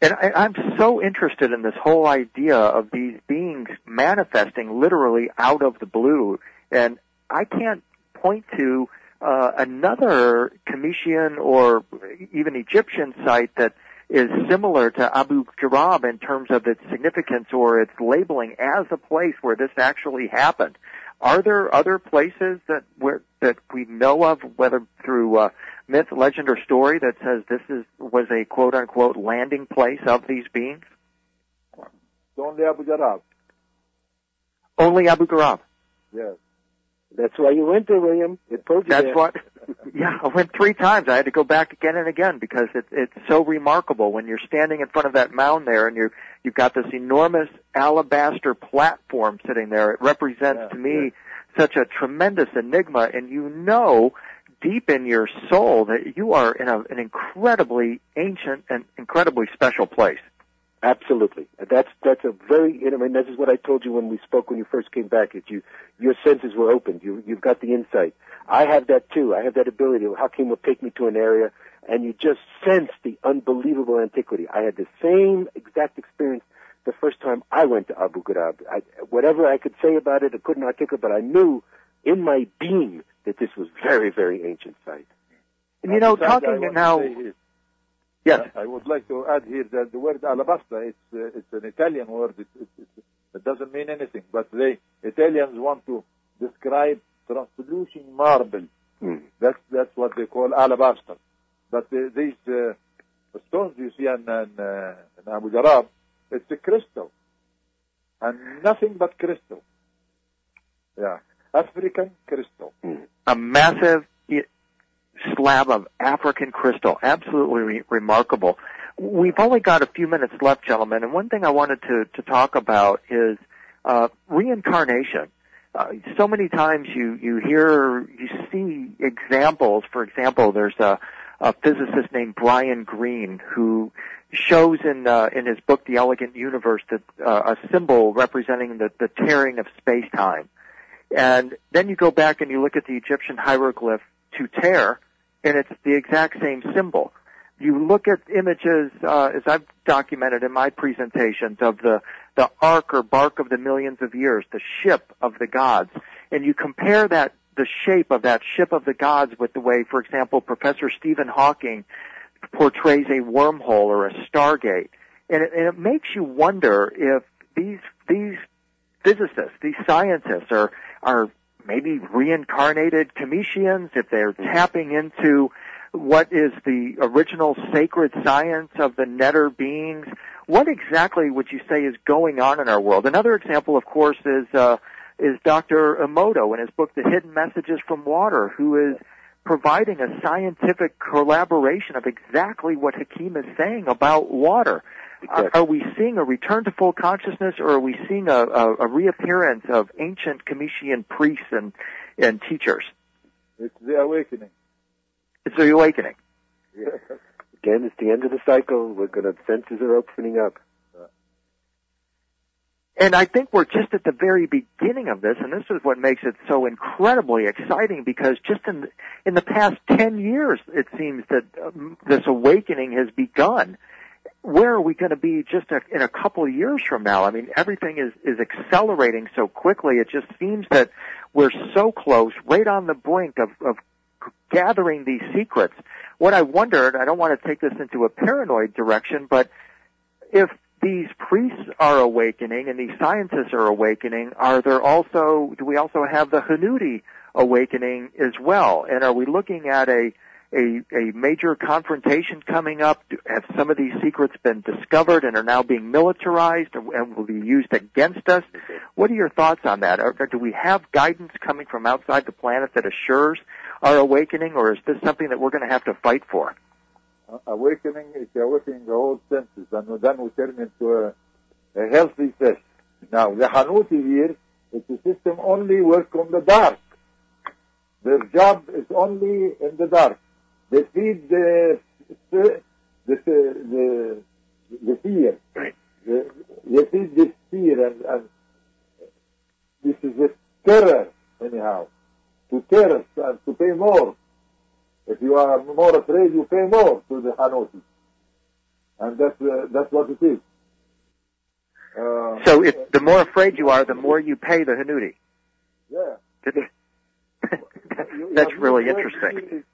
And I'm so interested in this whole idea of these beings manifesting literally out of the blue. And I can't point to another Cometian or even Egyptian site that is similar to Abu Ghraib in terms of its significance or its labeling as a place where this actually happened. Are there other places that we know of, whether through myth, legend, or story, that says this was a quote-unquote landing place of these beings? Only Abu Ghraib. Only Abu Ghraib. Yes. That's why you went there, William. It told you That's what. Yeah, I went 3 times. I had to go back again and again because it's so remarkable when you're standing in front of that mound there, and you've got this enormous alabaster platform sitting there. It represents to me such a tremendous enigma, and you know deep in your soul that you are in an incredibly ancient and incredibly special place. Absolutely. That's a very, this is what I told you when we spoke when you first came back, that your senses were opened. You've got the insight. I have that too. I have that ability. Hakim will take me to an area and you just sense the unbelievable antiquity. I had the same exact experience the first time I went to Abu Ghraib. Whatever I could say about it, I couldn't articulate, but I knew in my being that this was very, very ancient site. And talking now... Yes. I would like to add here that the word alabaster, it's an Italian word. It doesn't mean anything, but Italians want to describe translucent marble. That's what they call alabaster. But these stones you see in Abu Ghraib, it's a crystal, and nothing but crystal. Yeah, African crystal. A massive slab of African crystal. Absolutely remarkable. We've only got a few minutes left, gentlemen, and one thing I wanted to talk about is reincarnation. So many times you see examples. For example, there's a physicist named Brian Greene who shows in his book The Elegant Universe that a symbol representing the tearing of space-time. And then you go back and you look at the Egyptian hieroglyph to tear, and it's the exact same symbol. You look at images, as I've documented in my presentations, of the ark or bark of the millions of years, the ship of the gods, and you compare the shape of that ship of the gods with the way, for example, Professor Stephen Hawking portrays a wormhole or a stargate. And it makes you wonder if these physicists, these scientists are maybe reincarnated Cometians, if they're tapping into what is the original sacred science of the netter beings. What exactly would you say is going on in our world? Another example, of course, is Dr. Emoto in his book, The Hidden Messages from Water, who is providing a scientific collaboration of exactly what Hakim is saying about water. Exactly. Are we seeing a return to full consciousness, or are we seeing a reappearance of ancient Cometian priests and teachers? It's the awakening. It's the awakening. Yeah. Again, it's the end of the cycle. Senses are opening up. And I think we're just at the very beginning of this, and this is what makes it so incredibly exciting, because just in the past 10 years, it seems that this awakening has begun. Where are we going to be just in a couple of years from now? I mean, everything is accelerating so quickly. It just seems that we're so close, right on the brink of gathering these secrets. What I wondered, I don't want to take this into a paranoid direction, but if these priests are awakening and these scientists are awakening, do we also have the Hanuti awakening as well? And are we looking at a major confrontation coming up? Have some of these secrets been discovered and are now being militarized and will be used against us? What are your thoughts on that? Or do we have guidance coming from outside the planet that assures our awakening, or is this something that we're going to have to fight for? Awakening is awakening the whole senses, and then we turn into a healthy test. Now, the Hanuti here, it's a system only work on the dark. Their job is only in the dark. They feed the fear. Right. They feed this fear, and this is a terror, anyhow, to terrorists and to pay more. If you are more afraid, you pay more to the Hanuti. And that's what it is. So the more afraid you are, the more you pay the Hanuti. Yeah. That's really interesting.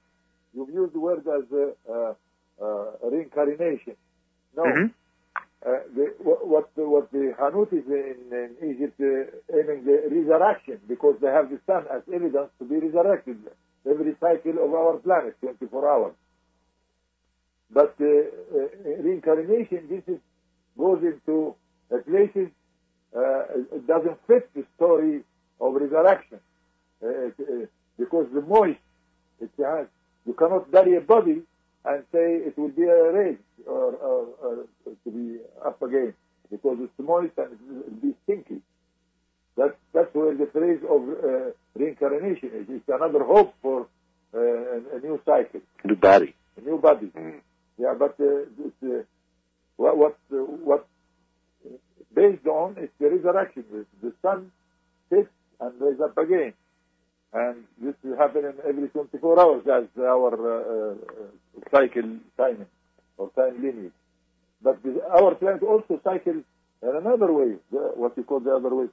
You've used the word as reincarnation. No. Mm-hmm. What the Hanutis in Egypt aiming the resurrection, because they have the sun as evidence to be resurrected every cycle of our planet, 24 hours. But reincarnation, goes into places, it doesn't fit the story of resurrection. Because the moist, you cannot bury a body and say it will be raised or to be up again, because it's moist and it will be stinky. That's where the phrase of reincarnation is. It's another hope for a new cycle. New body. A new body. Mm. Yeah, but what based on is the resurrection. The sun sits and rises up again. And this will happen in every 24 hours as our cycle timing or time lineage. But our planet also cycles in another way, what you call the other way.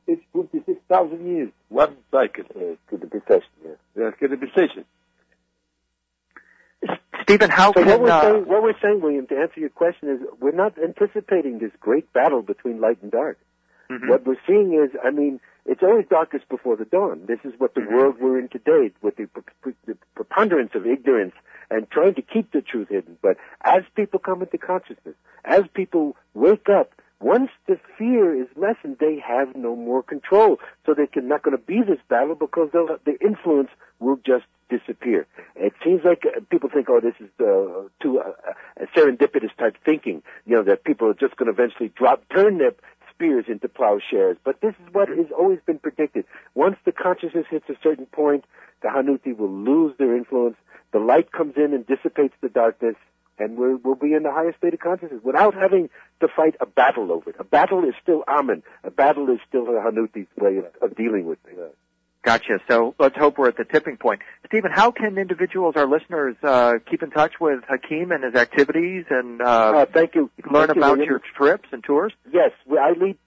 It's 26,000 years, one cycle. Could it be tested? Yeah, could it be session? Stephen, how so can... what we're saying, William, to answer your question is we're not anticipating this great battle between light and dark. Mm-hmm. What we're seeing is, it's always darkest before the dawn. This is what the world we're in today, with the preponderance of ignorance and trying to keep the truth hidden. But as people come into consciousness, as people wake up, once the fear is lessened, they have no more control. So they're not going to be this battle because their influence will just disappear. It seems like people think, this is too serendipitous type thinking, that people are just going to eventually turn their spears into plowshares. But this is what has always been predicted. Once the consciousness hits a certain point, the Hanuti will lose their influence. The light comes in and dissipates the darkness, and we'll be in the highest state of consciousness without having to fight a battle over it. A battle is still Amen. A battle is still the Hanuti's way of dealing with things. Gotcha. So let's hope we're at the tipping point. Stephen, how can individuals, our listeners, keep in touch with Hakim and his activities and thank you. Learn about your trips and tours? Yes, I lead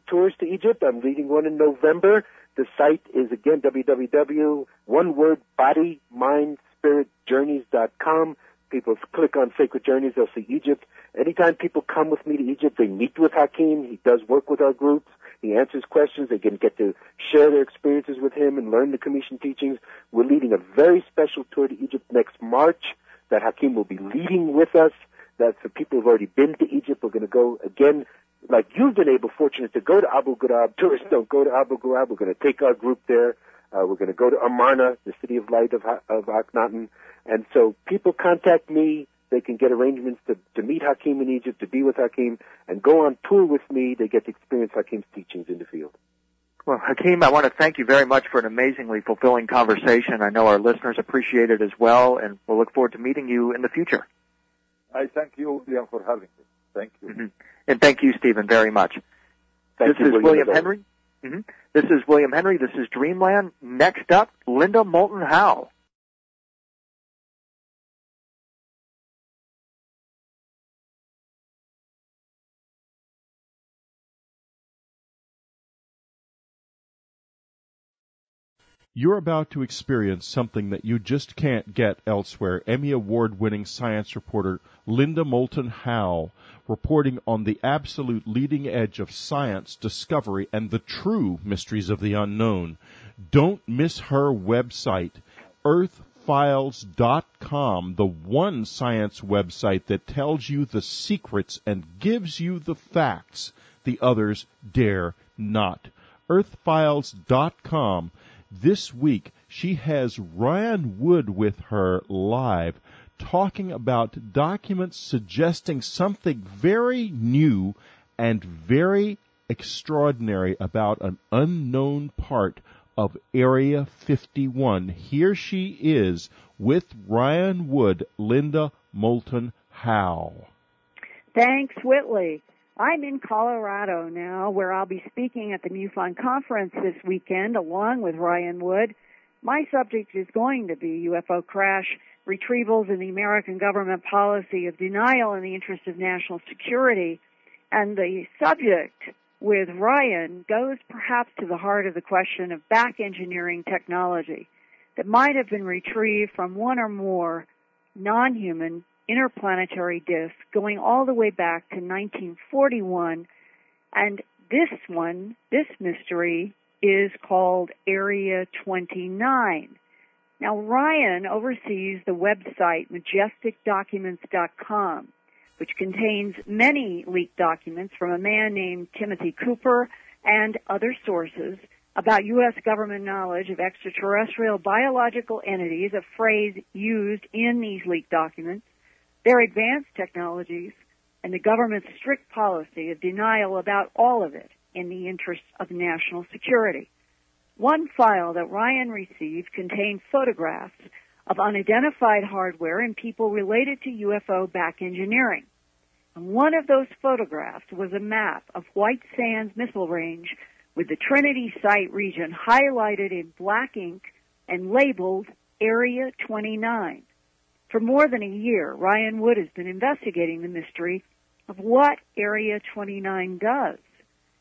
tours to Egypt. I'm leading one in November. The site is, again, www.bodymindspiritjourneys.com. People click on Sacred Journeys, they'll see Egypt. Anytime people come with me to Egypt, they meet with Hakim. He does work with our groups. He answers questions. They can get to share their experiences with him and learn the Commission teachings. We're leading a very special tour to Egypt next March that Hakim will be leading with us. That's for people who've already been to Egypt. We're going to go again, like you've been fortunate to go to Abu Ghraib. Tourists don't go to Abu Ghraib. We're going to take our group there. We're going to go to Amarna, the city of light of Akhenaten. And so people contact me. They can get arrangements to meet Hakim in Egypt, to be with Hakim, and go on tour with me. They get to experience Hakim's teachings in the field. Well, Hakim, I want to thank you very much for an amazingly fulfilling conversation. I know our listeners appreciate it as well, and we'll look forward to meeting you in the future. I thank you, Liam, for having me. Thank you. Mm-hmm. And thank you, Stephen, very much. This is William Henry. Mm-hmm. This is William Henry. This is Dreamland. Next up, Linda Moulton Howe. You're about to experience something that you just can't get elsewhere. Emmy Award-winning science reporter Linda Moulton Howe reporting on the absolute leading edge of science, discovery, and the true mysteries of the unknown. Don't miss her website, earthfiles.com, the one science website that tells you the secrets and gives you the facts the others dare not. earthfiles.com. This week, she has Ryan Wood with her live, talking about documents suggesting something very new and very extraordinary about an unknown part of Area 51. Here she is with Ryan Wood, Linda Moulton Howe. Thanks, Whitley. I'm in Colorado now, where I'll be speaking at the MUFON conference this weekend, along with Ryan Wood. My subject is going to be UFO crash retrievals and the American government policy of denial in the interest of national security. And the subject with Ryan goes perhaps to the heart of the question of back engineering technology that might have been retrieved from one or more non-human interplanetary disks going all the way back to 1941. And this mystery is called Area 29. Now, Ryan oversees the website majesticdocuments.com, which contains many leaked documents from a man named Timothy Cooper and other sources about U.S. government knowledge of extraterrestrial biological entities, a phrase used in these leaked documents, their advanced technologies, and the government's strict policy of denial about all of it in the interests of national security. One file that Ryan received contained photographs of unidentified hardware and people related to UFO back engineering. And one of those photographs was a map of White Sands Missile Range with the Trinity Site region highlighted in black ink and labeled Area 29. For more than a year, Ryan Wood has been investigating the mystery of what Area 29 does.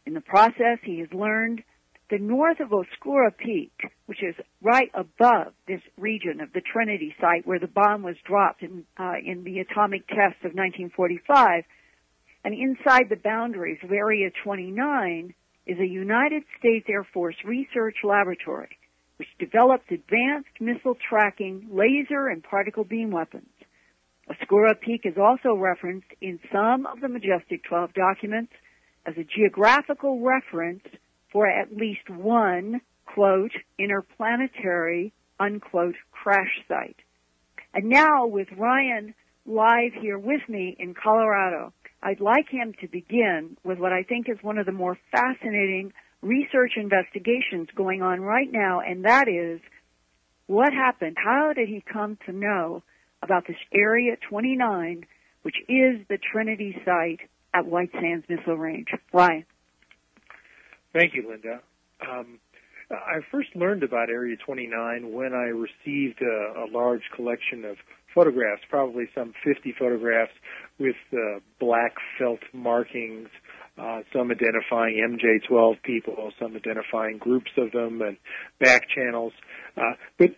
In the process, he has learned that north of Oscura Peak, which is right above this region of the Trinity Site where the bomb was dropped in the atomic test of 1945, and inside the boundaries of Area 29 is a United States Air Force research laboratory which developed advanced missile tracking, laser, and particle beam weapons. Oscura Peak is also referenced in some of the Majestic 12 documents as a geographical reference for at least one, quote, interplanetary, unquote, crash site. And now, with Ryan live here with me in Colorado, I'd like him to begin with what I think is one of the more fascinating research investigations going on right now, and that is, what happened? How did he come to know about this Area 29, which is the Trinity Site at White Sands Missile Range? Ryan. Thank you, Linda. I first learned about Area 29 when I received a large collection of photographs, probably some 50 photographs with black felt markings, some identifying MJ-12 people, some identifying groups of them and back channels. But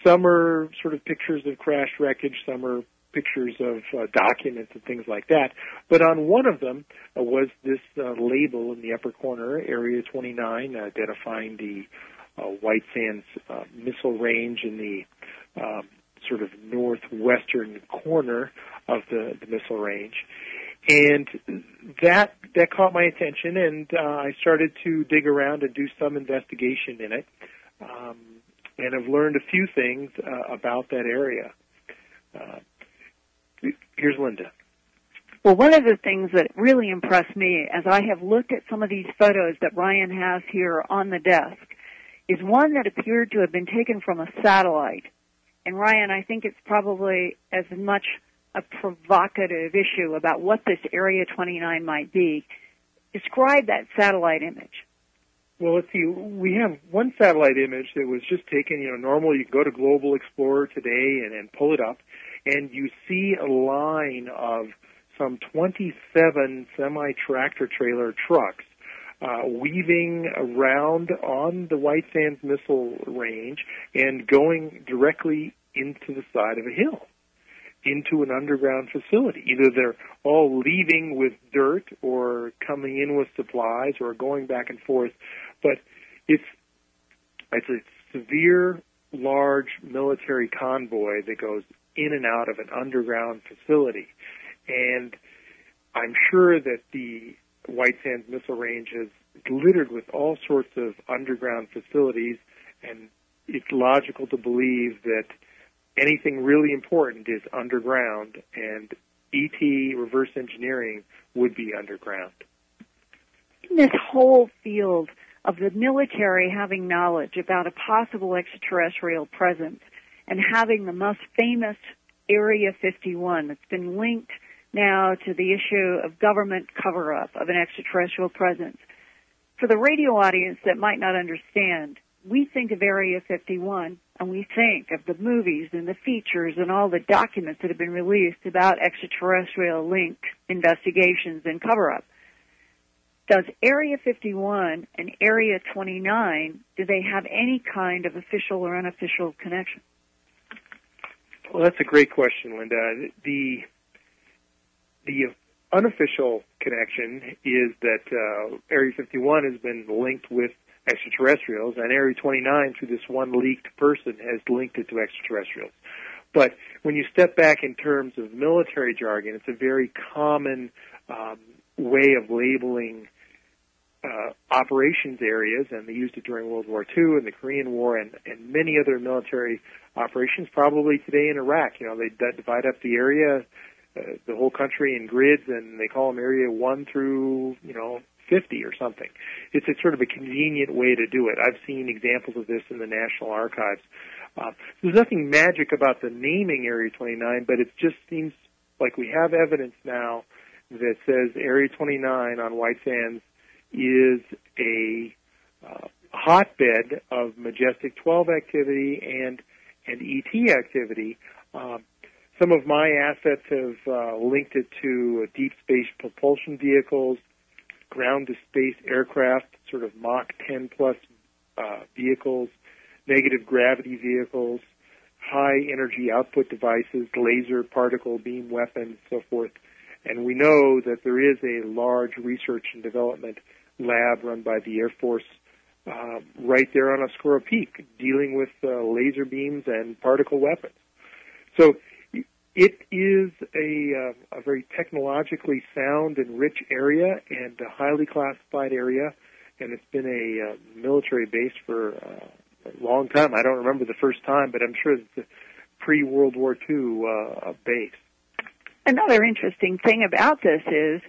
some are sort of pictures of crash wreckage, some are pictures of documents and things like that. But on one of them was this label in the upper corner, Area 29, identifying the White Sands Missile Range in the sort of northwestern corner of the missile range. And that caught my attention, and I started to dig around and do some investigation in it, and I've learned a few things about that area. Here's Linda. Well, one of the things that really impressed me as I have looked at some of these photos that Ryan has here on the desk is one that appeared to have been taken from a satellite. And Ryan, I think it's probably as much a provocative issue about what this Area 29 might be. Describe that satellite image. Well, let's see. We have one satellite image that was just taken, normally you can go to Global Explorer today and pull it up, and you see a line of some 27 semi-tractor trailer trucks weaving around on the White Sands Missile Range and going directly into the side of a hill, into an underground facility. Either they're all leaving with dirt or coming in with supplies or going back and forth. But it's a severe, large military convoy that goes in and out of an underground facility. And I'm sure that the White Sands Missile Range is littered with all sorts of underground facilities, and it's logical to believe that anything really important is underground, and ET reverse engineering would be underground. This whole field of the military having knowledge about a possible extraterrestrial presence and having the most famous Area 51 that's been linked now to the issue of government cover-up of an extraterrestrial presence. For the radio audience that might not understand, we think of Area 51 and we think of the movies and the features and all the documents that have been released about extraterrestrial linked investigations and cover-up. Does Area 51 and Area 29, do they have any kind of official or unofficial connection? Well, that's a great question, Linda. The unofficial connection is that Area 51 has been linked with extraterrestrials, and Area 29, through this one leaked person, has linked it to extraterrestrials. But when you step back in terms of military jargon, it's a very common way of labeling operations areas, and they used it during World War II and the Korean War and many other military operations, probably today in Iraq. You know, they divide up the area, the whole country in grids, and they call them Area 1 through, 50 or something. It's sort of a convenient way to do it. I've seen examples of this in the National Archives. There's nothing magic about the naming Area 29, but it just seems like we have evidence now that says Area 29 on White Sands is a hotbed of Majestic 12 activity and ET activity. Some of my assets have linked it to deep space propulsion vehicles, ground-to-space aircraft, sort of Mach 10-plus vehicles, negative gravity vehicles, high-energy output devices, laser, particle, beam weapons, so forth. And we know that there is a large research and development lab run by the Air Force right there on Oscuro Peak, dealing with laser beams and particle weapons. So it is a very technologically sound and rich area and a highly classified area, and it's been a military base for a long time. I don't remember the first time, but I'm sure it's a pre-World War II base. Another interesting thing about this is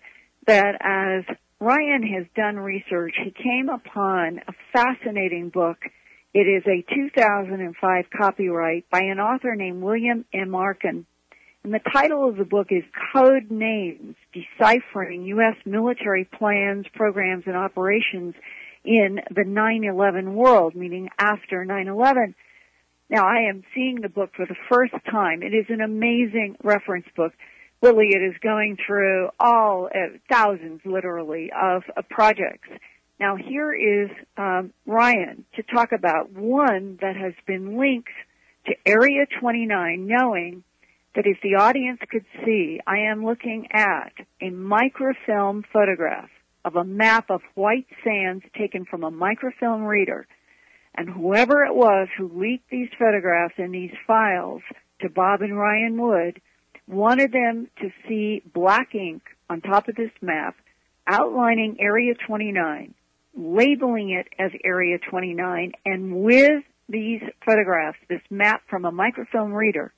that as Ryan has done research, he came upon a fascinating book. It is a 2005 copyright by an author named William M. Arkin. And the title of the book is Code Names, Deciphering U.S. Military Plans, Programs, and Operations in the 9/11 World, meaning after 9/11. Now, I am seeing the book for the first time. It is an amazing reference book. Really, it is going through all, thousands, literally, of projects. Now, here is Ryan to talk about one that has been linked to Area 29, knowing that if the audience could see, I am looking at a microfilm photograph of a map of White Sands taken from a microfilm reader. And whoever it was who leaked these photographs and these files to Bob and Ryan Wood wanted them to see black ink on top of this map outlining Area 29, labeling it as Area 29, and with these photographs, this map from a microfilm reader,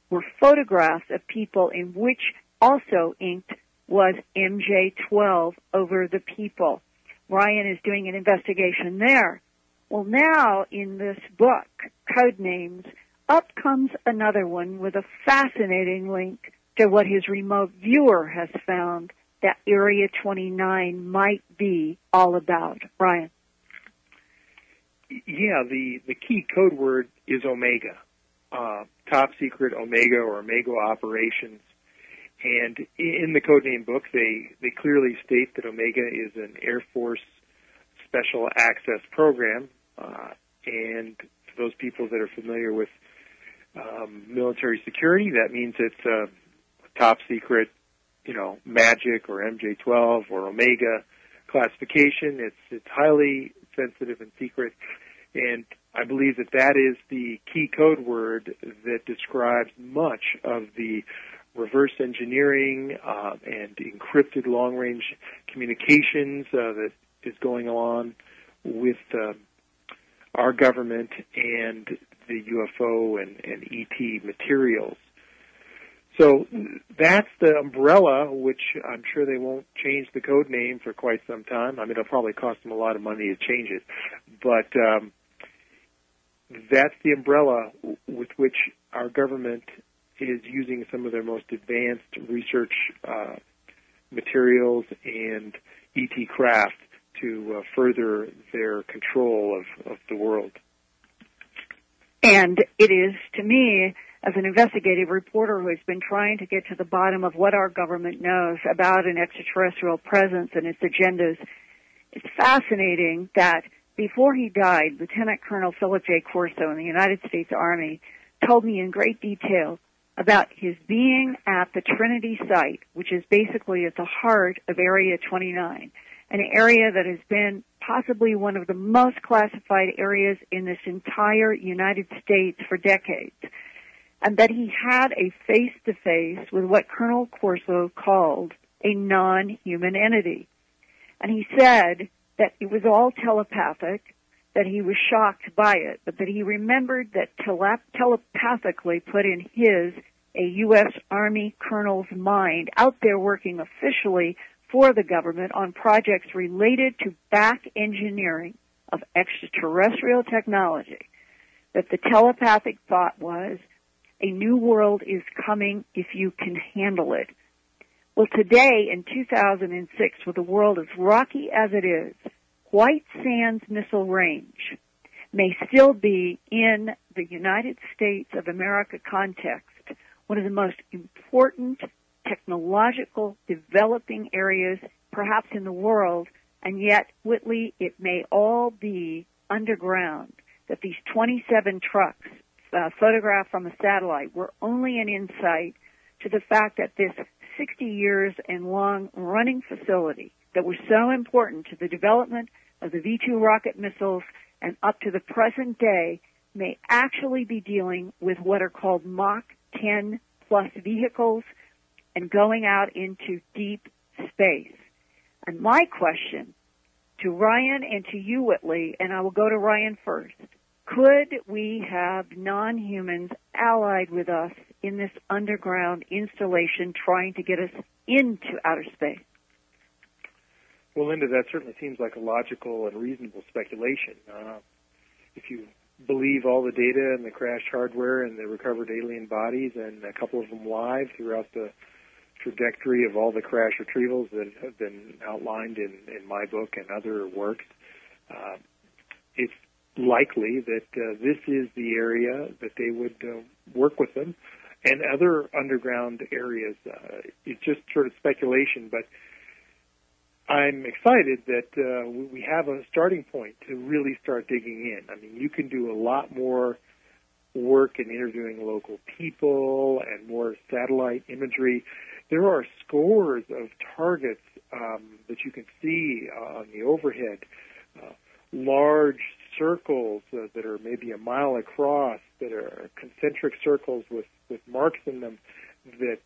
were photographs of people in which also inked was MJ12 over the people. Ryan is doing an investigation there. Well, now in this book, Code Names, up comes another one with a fascinating link to what his remote viewer has found that Area 29 might be all about. Ryan. Yeah, the key code word is Omega. Top secret Omega or Omega operations. And in the codename book, they clearly state that Omega is an Air Force special access program. And for those people that are familiar with military security, that means it's a top secret, Magic or MJ-12 or Omega classification. It's highly sensitive and secret, and I believe that is the key code word that describes much of the reverse engineering and encrypted long-range communications that is going on with our government and the UFO and ET materials. So that's the umbrella, which I'm sure they won't change the code name for quite some time. I mean, it'll probably cost them a lot of money to change it. But that's the umbrella with which our government is using some of their most advanced research materials and ET craft to further their control of the world. And it is, to me, as an investigative reporter who has been trying to get to the bottom of what our government knows about an extraterrestrial presence and its agendas, it's fascinating that before he died, Lieutenant Colonel Philip J. Corso in the United States Army told me in great detail about his being at the Trinity site, which is basically at the heart of Area 29, an area that has been possibly one of the most classified areas in this entire United States for decades, and that he had a face-to-face with what Colonel Corso called a non-human entity. And he said that it was all telepathic, that he was shocked by it, but that he remembered that telepathically put in a U.S. Army colonel's mind out there working officially for the government on projects related to back engineering of extraterrestrial technology, that the telepathic thought was, a new world is coming if you can handle it. Well, today, in 2006, with the world as rocky as it is, White Sands Missile Range may still be, in the United States of America context, one of the most important technological developing areas perhaps in the world, and yet, Whitley, it may all be underground, that these 27 trucks photographed from a satellite were only an insight to the fact that this 60 years and long running facility that was so important to the development of the V-2 rocket missiles and up to the present day may actually be dealing with what are called Mach 10 plus vehicles and going out into deep space. And my question to Ryan and to you, Whitley, and I will go to Ryan first, could we have non-humans allied with us in this underground installation trying to get us into outer space? Well, Linda, that certainly seems like a logical and reasonable speculation. If you believe all the data and the crashed hardware and the recovered alien bodies, and a couple of them live throughout the trajectory of all the crash retrievals that have been outlined in my book and other works, it's likely that this is the area that they would work with them, and other underground areas. It's just sort of speculation, but I'm excited that we have a starting point to really start digging in. I mean, you can do a lot more work in interviewing local people and more satellite imagery. There are scores of targets that you can see on the overhead, large circles that are maybe a mile across, that are concentric circles with marks in them that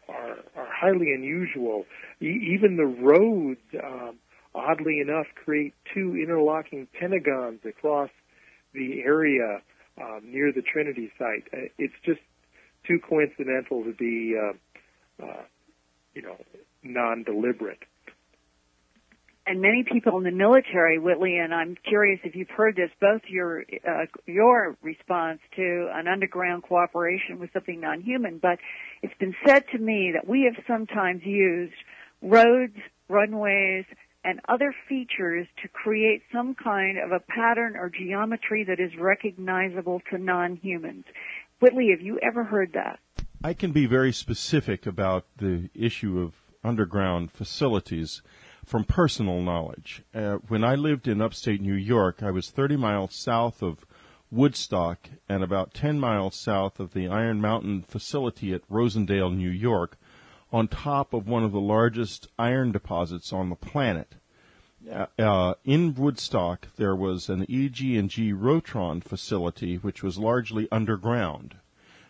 are highly unusual. Even the roads, oddly enough, create two interlocking pentagons across the area near the Trinity site. It's just too coincidental to be, non-deliberate. And many people in the military, Whitley, and I'm curious if you've heard this, both your response to an underground cooperation with something non-human, but it's been said to me that we have sometimes used roads, runways, and other features to create some kind of a pattern or geometry that is recognizable to non-humans. Whitley, have you ever heard that? I can be very specific about the issue of underground facilities. from personal knowledge. When I lived in upstate New York, I was 30 miles south of Woodstock and about 10 miles south of the Iron Mountain facility at Rosendale, New York, on top of one of the largest iron deposits on the planet. In Woodstock, there was an EG&G Rotron facility, which was largely underground.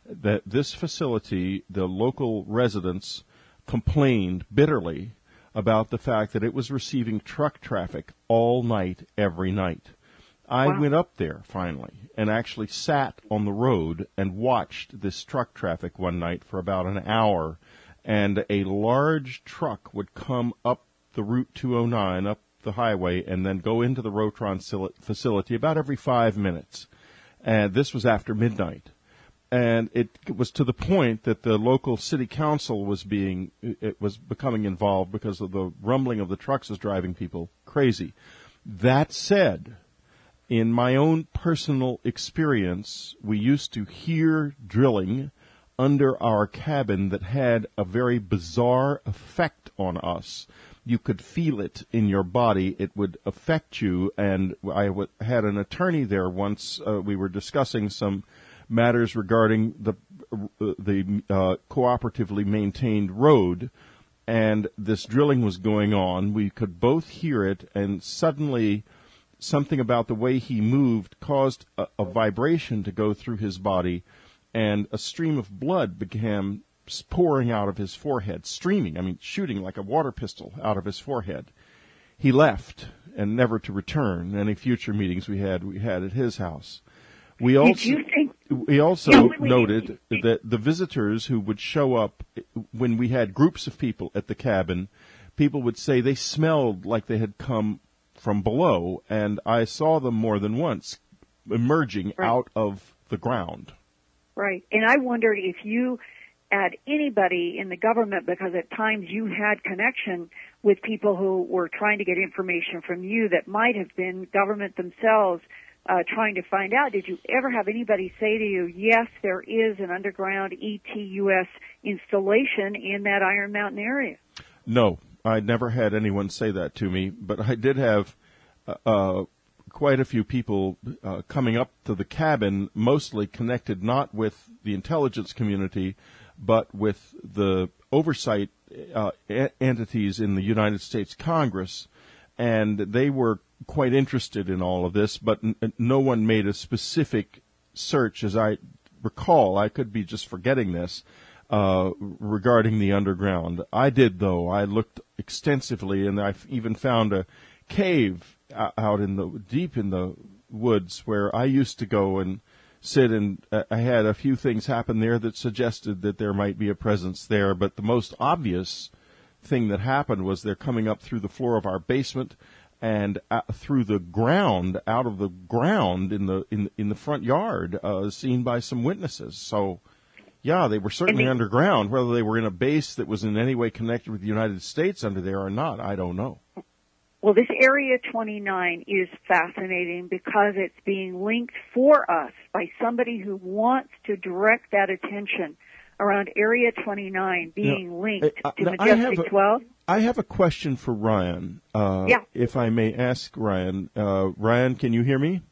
That this facility, the local residents complained bitterly about the fact that it was receiving truck traffic all night, every night. I went up there, finally, and actually sat on the road and watched this truck traffic one night for about an hour, and a large truck would come up the Route 209, up the highway, and then go into the Rotron facility about every 5 minutes. And this was after midnight. And it was to the point that the local city council was becoming involved because of the rumbling of the trucks was driving people crazy. That said, in my own personal experience, we used to hear drilling under our cabin that had a very bizarre effect on us. You could feel it in your body. It would affect you. And I had an attorney there once. We were discussing some matters regarding the cooperatively maintained road, and this drilling was going on. We could both hear it, and suddenly something about the way he moved caused a vibration to go through his body, and a stream of blood began pouring out of his forehead, shooting like a water pistol out of his forehead. He left, and never to return. Any future meetings we had at his house. We also noted that the visitors who would show up when we had groups of people at the cabin, people would say they smelled like they had come from below, and I saw them more than once emerging out of the ground. Right. And I wondered if you had anybody in the government, because at times you had connection with people who were trying to get information from you that might have been government themselves, trying to find out. Did you ever have anybody say to you, yes, there is an underground ETUS installation in that Iron Mountain area? No, I never had anyone say that to me, but I did have quite a few people coming up to the cabin, mostly connected not with the intelligence community, but with the oversight entities in the United States Congress, and they were quite interested in all of this, but no one made a specific search, as I recall. I could be just forgetting this, regarding the underground. I did, though. I looked extensively, and I even found a cave out deep in the woods where I used to go and sit, and I had a few things happen there that suggested that there might be a presence there, but the most obvious thing that happened was they're coming up through the floor of our basement and through the ground, out of the ground in the front yard, seen by some witnesses. So, yeah, they were certainly underground. Whether they were in a base that was in any way connected with the United States under there or not, I don't know. Well, this Area 29 is fascinating because it's being linked for us by somebody who wants to direct that attention around Area 29 being linked to Majestic 12. I have a question for Ryan, if I may ask Ryan. Ryan, can you hear me?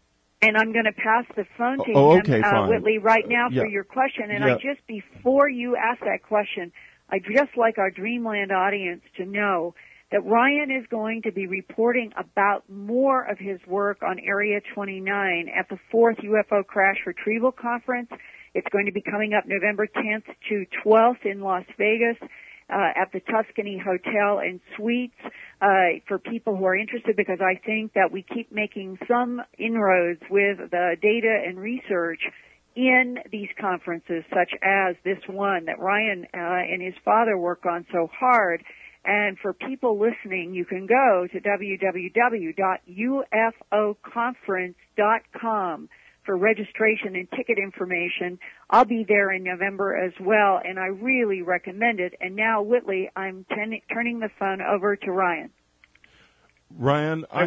And I'm going to pass the phone to fine. Whitley, right now for your question. And before you ask that question, I'd just like our Dreamland audience to know that Ryan is going to be reporting about more of his work on Area 29 at the 4th UFO Crash Retrieval Conference. It's going to be coming up November 10th to 12th in Las Vegas at the Tuscany Hotel and Suites for people who are interested, because I think that we keep making some inroads with the data and research in these conferences, such as this one that Ryan and his father work on so hard. And for people listening, you can go to www.ufoconference.com for registration and ticket information. I'll be there in November as well, and I really recommend it. And now, Whitley, I'm turning the phone over to Ryan. Ryan, I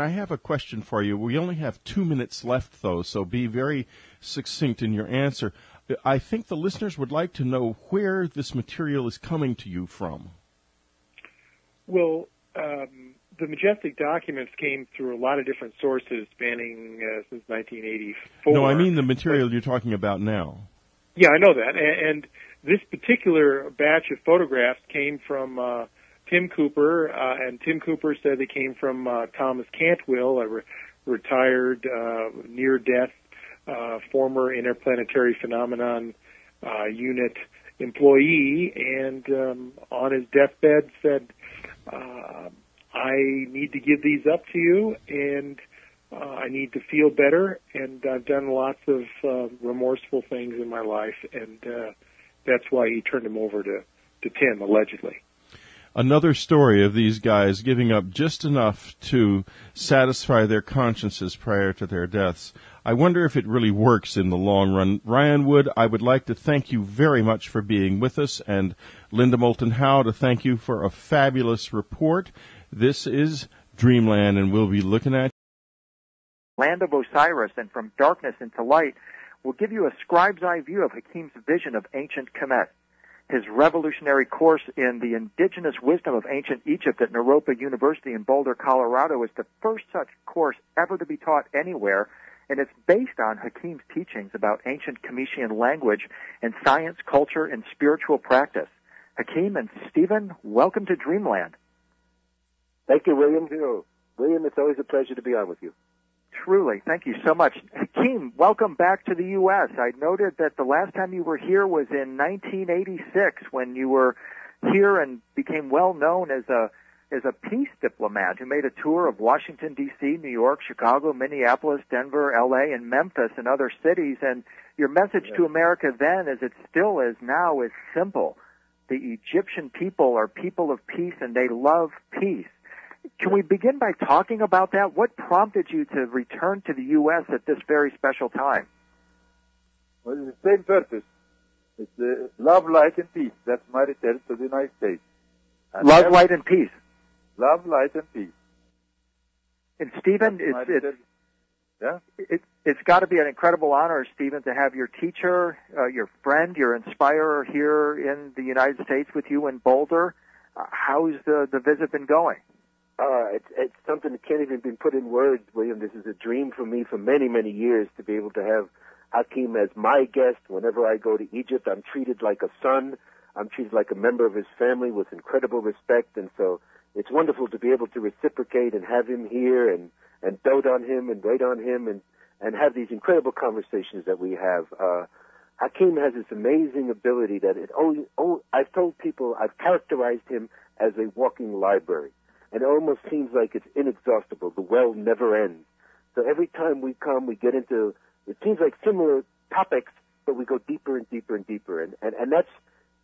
have a question for you. We only have 2 minutes left, though, so be very succinct in your answer. I think the listeners would like to know where this material is coming to you from. Well, the Majestic documents came through a lot of different sources spanning since 1984. No, I mean the material you're talking about now. Yeah, I know that. And this particular batch of photographs came from Tim Cooper, and Tim Cooper said they came from Thomas Cantwell, a retired near-death former interplanetary phenomenon unit employee, and on his deathbed said, I need to give these up to you, and I need to feel better, and I've done lots of remorseful things in my life, and that's why he turned them over to Tim, allegedly. Another story of these guys giving up just enough to satisfy their consciences prior to their deaths. I wonder if it really works in the long run. Ryan Wood, I would like to thank you very much for being with us, and Linda Moulton Howe to thank you for a fabulous report. This is Dreamland, and we'll be looking at Land of Osiris and From Darkness into Light will give you a scribe's eye view of Hakim's vision of ancient Kemet. His revolutionary course in the indigenous wisdom of ancient Egypt at Naropa University in Boulder, Colorado is the first such course ever to be taught anywhere, and it's based on Hakim's teachings about ancient Kemetian language and science, culture, and spiritual practice. Hakim and Stephen, welcome to Dreamland. Thank you, William. William, it's always a pleasure to be on with you. Truly. Thank you so much. Hakim, welcome back to the U.S. I noted that the last time you were here was in 1986 when you were here and became well known as a peace diplomat who made a tour of Washington, D.C., New York, Chicago, Minneapolis, Denver, L.A., and Memphis and other cities. And your message to America then, as it still is now, is simple. The Egyptian people are people of peace and they love peace. Can we begin by talking about that? What prompted you to return to the U.S. at this very special time? Well, it's the same purpose. It's love, light, and peace. That's my return to the United States. And love, light, and peace. Love, light, and peace. And Stephen, it's got to be an incredible honor, Stephen, to have your teacher, your friend, your inspirer here in the United States with you in Boulder. How's the visit been going? It's something that can't even be put in words, William. This is a dream for me for many, many years to be able to have Hakim as my guest. Whenever I go to Egypt, I'm treated like a son. I'm treated like a member of his family with incredible respect. And so it's wonderful to be able to reciprocate and have him here and dote on him and wait on him and have these incredible conversations that we have. Hakim has this amazing ability that I've told people, I've characterized him as a walking library. And it almost seems like it's inexhaustible. The well never ends. So every time we come, we get into, it seems like similar topics, but we go deeper and deeper and deeper. And that's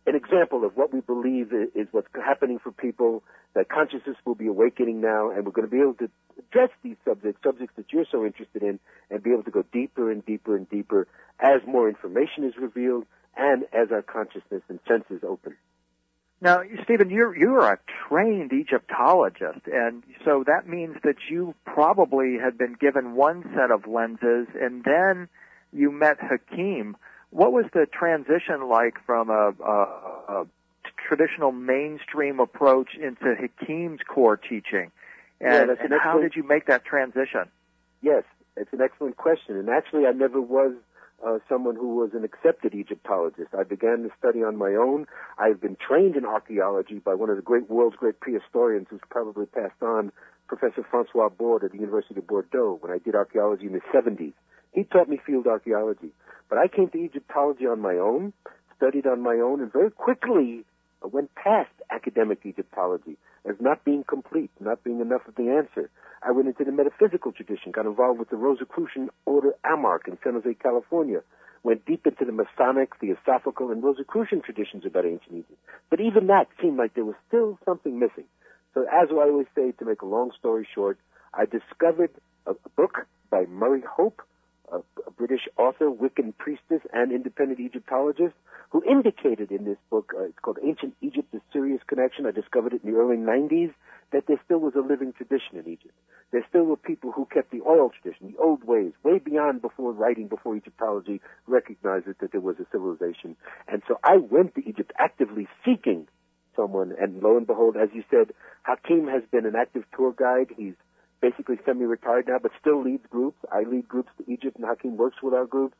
an example of what we believe is what's happening for people, that consciousness will be awakening now, and we're going to be able to address these subjects that you're so interested in, and be able to go deeper and deeper and deeper as more information is revealed and as our consciousness and senses open. Now, Stephen, you're a trained Egyptologist, and so that means that you probably had been given one set of lenses, and then you met Hakim. What was the transition like from a traditional mainstream approach into Hakim's core teaching? And how did you make that transition? Yes, it's an excellent question. And actually, I never was someone who was an accepted Egyptologist. I began to study on my own. I've been trained in archaeology by one of the world's great prehistorians who's probably passed on, Professor Francois Borde at the University of Bordeaux, when I did archaeology in the 70s. He taught me field archaeology. But I came to Egyptology on my own, studied on my own, and very quickly went past academic Egyptology as not being complete, not being enough of the answer. I went into the metaphysical tradition, got involved with the Rosicrucian Order Amark in San Jose, California, went deep into the Masonic, Theosophical, and Rosicrucian traditions about ancient Egypt. But even that seemed like there was still something missing. So as I always say, to make a long story short, I discovered a book by Murray Hope, a British author, Wiccan priestess, and independent Egyptologist, who indicated in this book, it's called Ancient Egypt, The Serious Connection. I discovered it in the early 90s, that there still was a living tradition in Egypt. There still were people who kept the oral tradition, the old ways, way beyond before Egyptology recognized that there was a civilization. And so I went to Egypt actively seeking someone. And lo and behold, as you said, Hakim has been an active tour guide. He's basically semi-retired now, but still leads groups. I lead groups to Egypt, and Hakim works with our groups.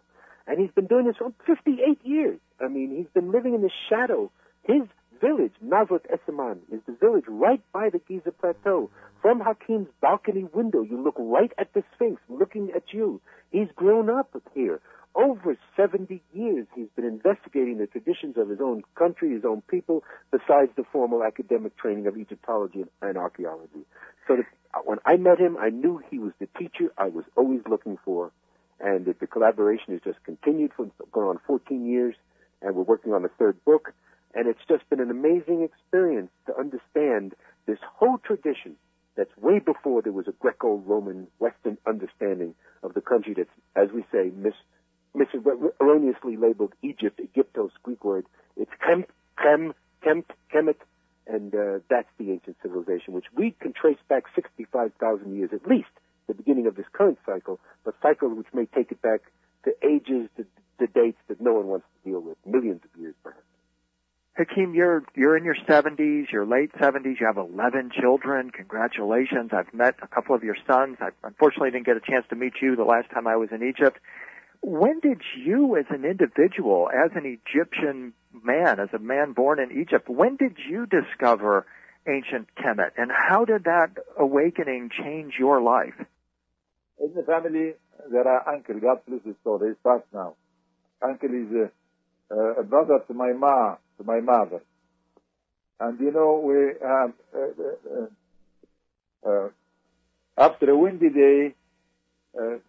And he's been doing this for 58 years. I mean, he's been living in the shadow. His village, Nazrat Esseman, is the village right by the Giza Plateau. From Hakim's balcony window, you look right at the Sphinx looking at you. He's grown up here. Over 70 years, he's been investigating the traditions of his own country, his own people, besides the formal academic training of Egyptology and archaeology. So that when I met him, I knew he was the teacher I was always looking for. And the collaboration has just continued for going on 14 years, and we're working on the third book. And it's just been an amazing experience to understand this whole tradition that's way before there was a Greco-Roman Western understanding of the country that's, as we say, erroneously labeled Egypt, Egyptos, Greek word. It's Kemet, and that's the ancient civilization, which we can trace back 65,000 years at least, the beginning of this current cycle, but cycles which may take it back to ages, to dates that no one wants to deal with, millions of years perhaps. Hakim, you're in your 70s, your late 70s. You have 11 children. Congratulations. I've met a couple of your sons. I unfortunately didn't get a chance to meet you the last time I was in Egypt. When did you, as an individual, as an Egyptian man, as a man born in Egypt, when did you discover ancient Kemet, and how did that awakening change your life? In the family, there are uncle. God bless his soul. He's passed now. Uncle is a brother to my mother. And you know, we after a windy day,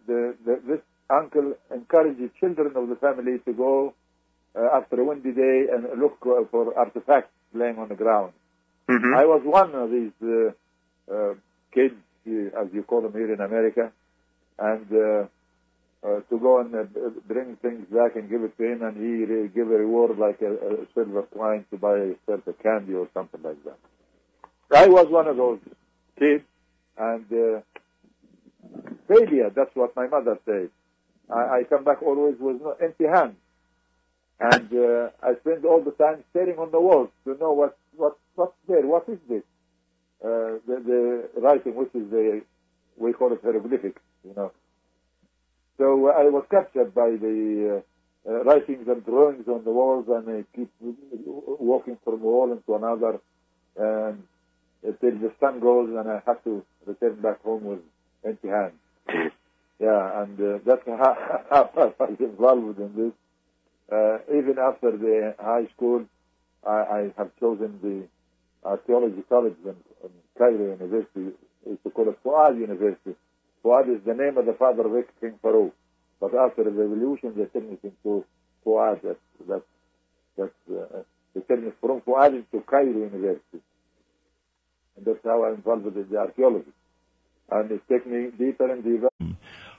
this uncle encouraged the children of the family to go after a windy day and look for artifacts laying on the ground. Mm-hmm. I was one of these kids, as you call them here in America, and to go and bring things back and give it to him, and he give a reward like a silver coin to buy yourself a candy or something like that. I was one of those kids, and failure, that's what my mother said. I come back always with empty hands. And I spend all the time staring on the walls to know what's there, what is this? The writing, which is we call it hieroglyphics, you know. So I was captured by the writings and drawings on the walls, and I keep walking from one wall into another, and until the sun goes, and I have to return back home with empty hands. Yeah, and that's how I was involved in this. Even after the high school, I have chosen the archaeology college in Cairo University. It's called it Fuad University. Fuad is the name of the father of King Pharaoh. But after the revolution, they turned it into Fuad. They turned it from Fuad into Cairo University. And that's how I'm involved with the archaeology. And it's taken me deeper and deeper.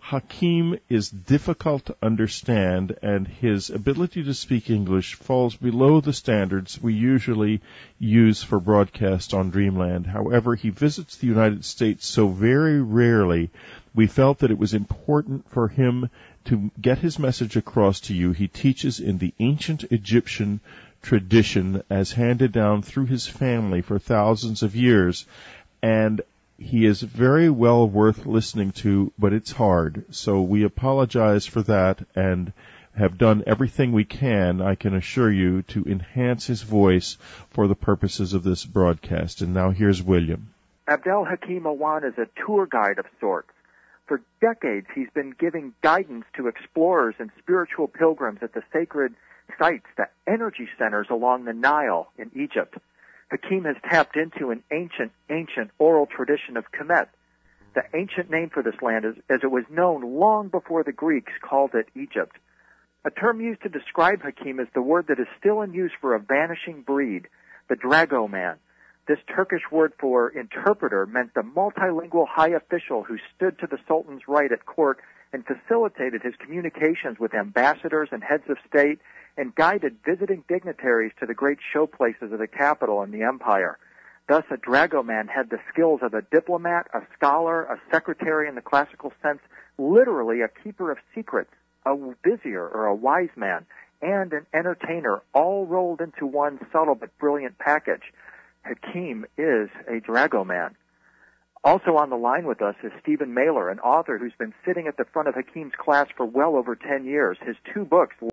Hakim is difficult to understand, and his ability to speak English falls below the standards we usually use for broadcast on Dreamland. However, he visits the United States so very rarely, we felt that it was important for him to get his message across to you. He teaches in the ancient Egyptian tradition as handed down through his family for thousands of years, and he is very well worth listening to, but it's hard. So we apologize for that and have done everything we can, I can assure you, to enhance his voice for the purposes of this broadcast. And now here's William. Abdel Hakim Awyan is a tour guide of sorts. For decades, he's been giving guidance to explorers and spiritual pilgrims at the sacred sites, the energy centers along the Nile in Egypt. Hakim has tapped into an ancient oral tradition of Kemet. The ancient name for this land, as it was known long before the Greeks called it Egypt. A term used to describe Hakim is the word that is still in use for a vanishing breed, the dragoman. This Turkish word for interpreter meant the multilingual high official who stood to the Sultan's right at court and facilitated his communications with ambassadors and heads of state and guided visiting dignitaries to the great showplaces of the capital and the empire. Thus, a dragoman had the skills of a diplomat, a scholar, a secretary in the classical sense, literally a keeper of secrets. a vizier or a wise man, and an entertainer, all rolled into one subtle but brilliant package. Hakim is a dragoman. Also on the line with us is Stephen Mehler, an author who's been sitting at the front of Hakim's class for well over 10 years. His 2 books,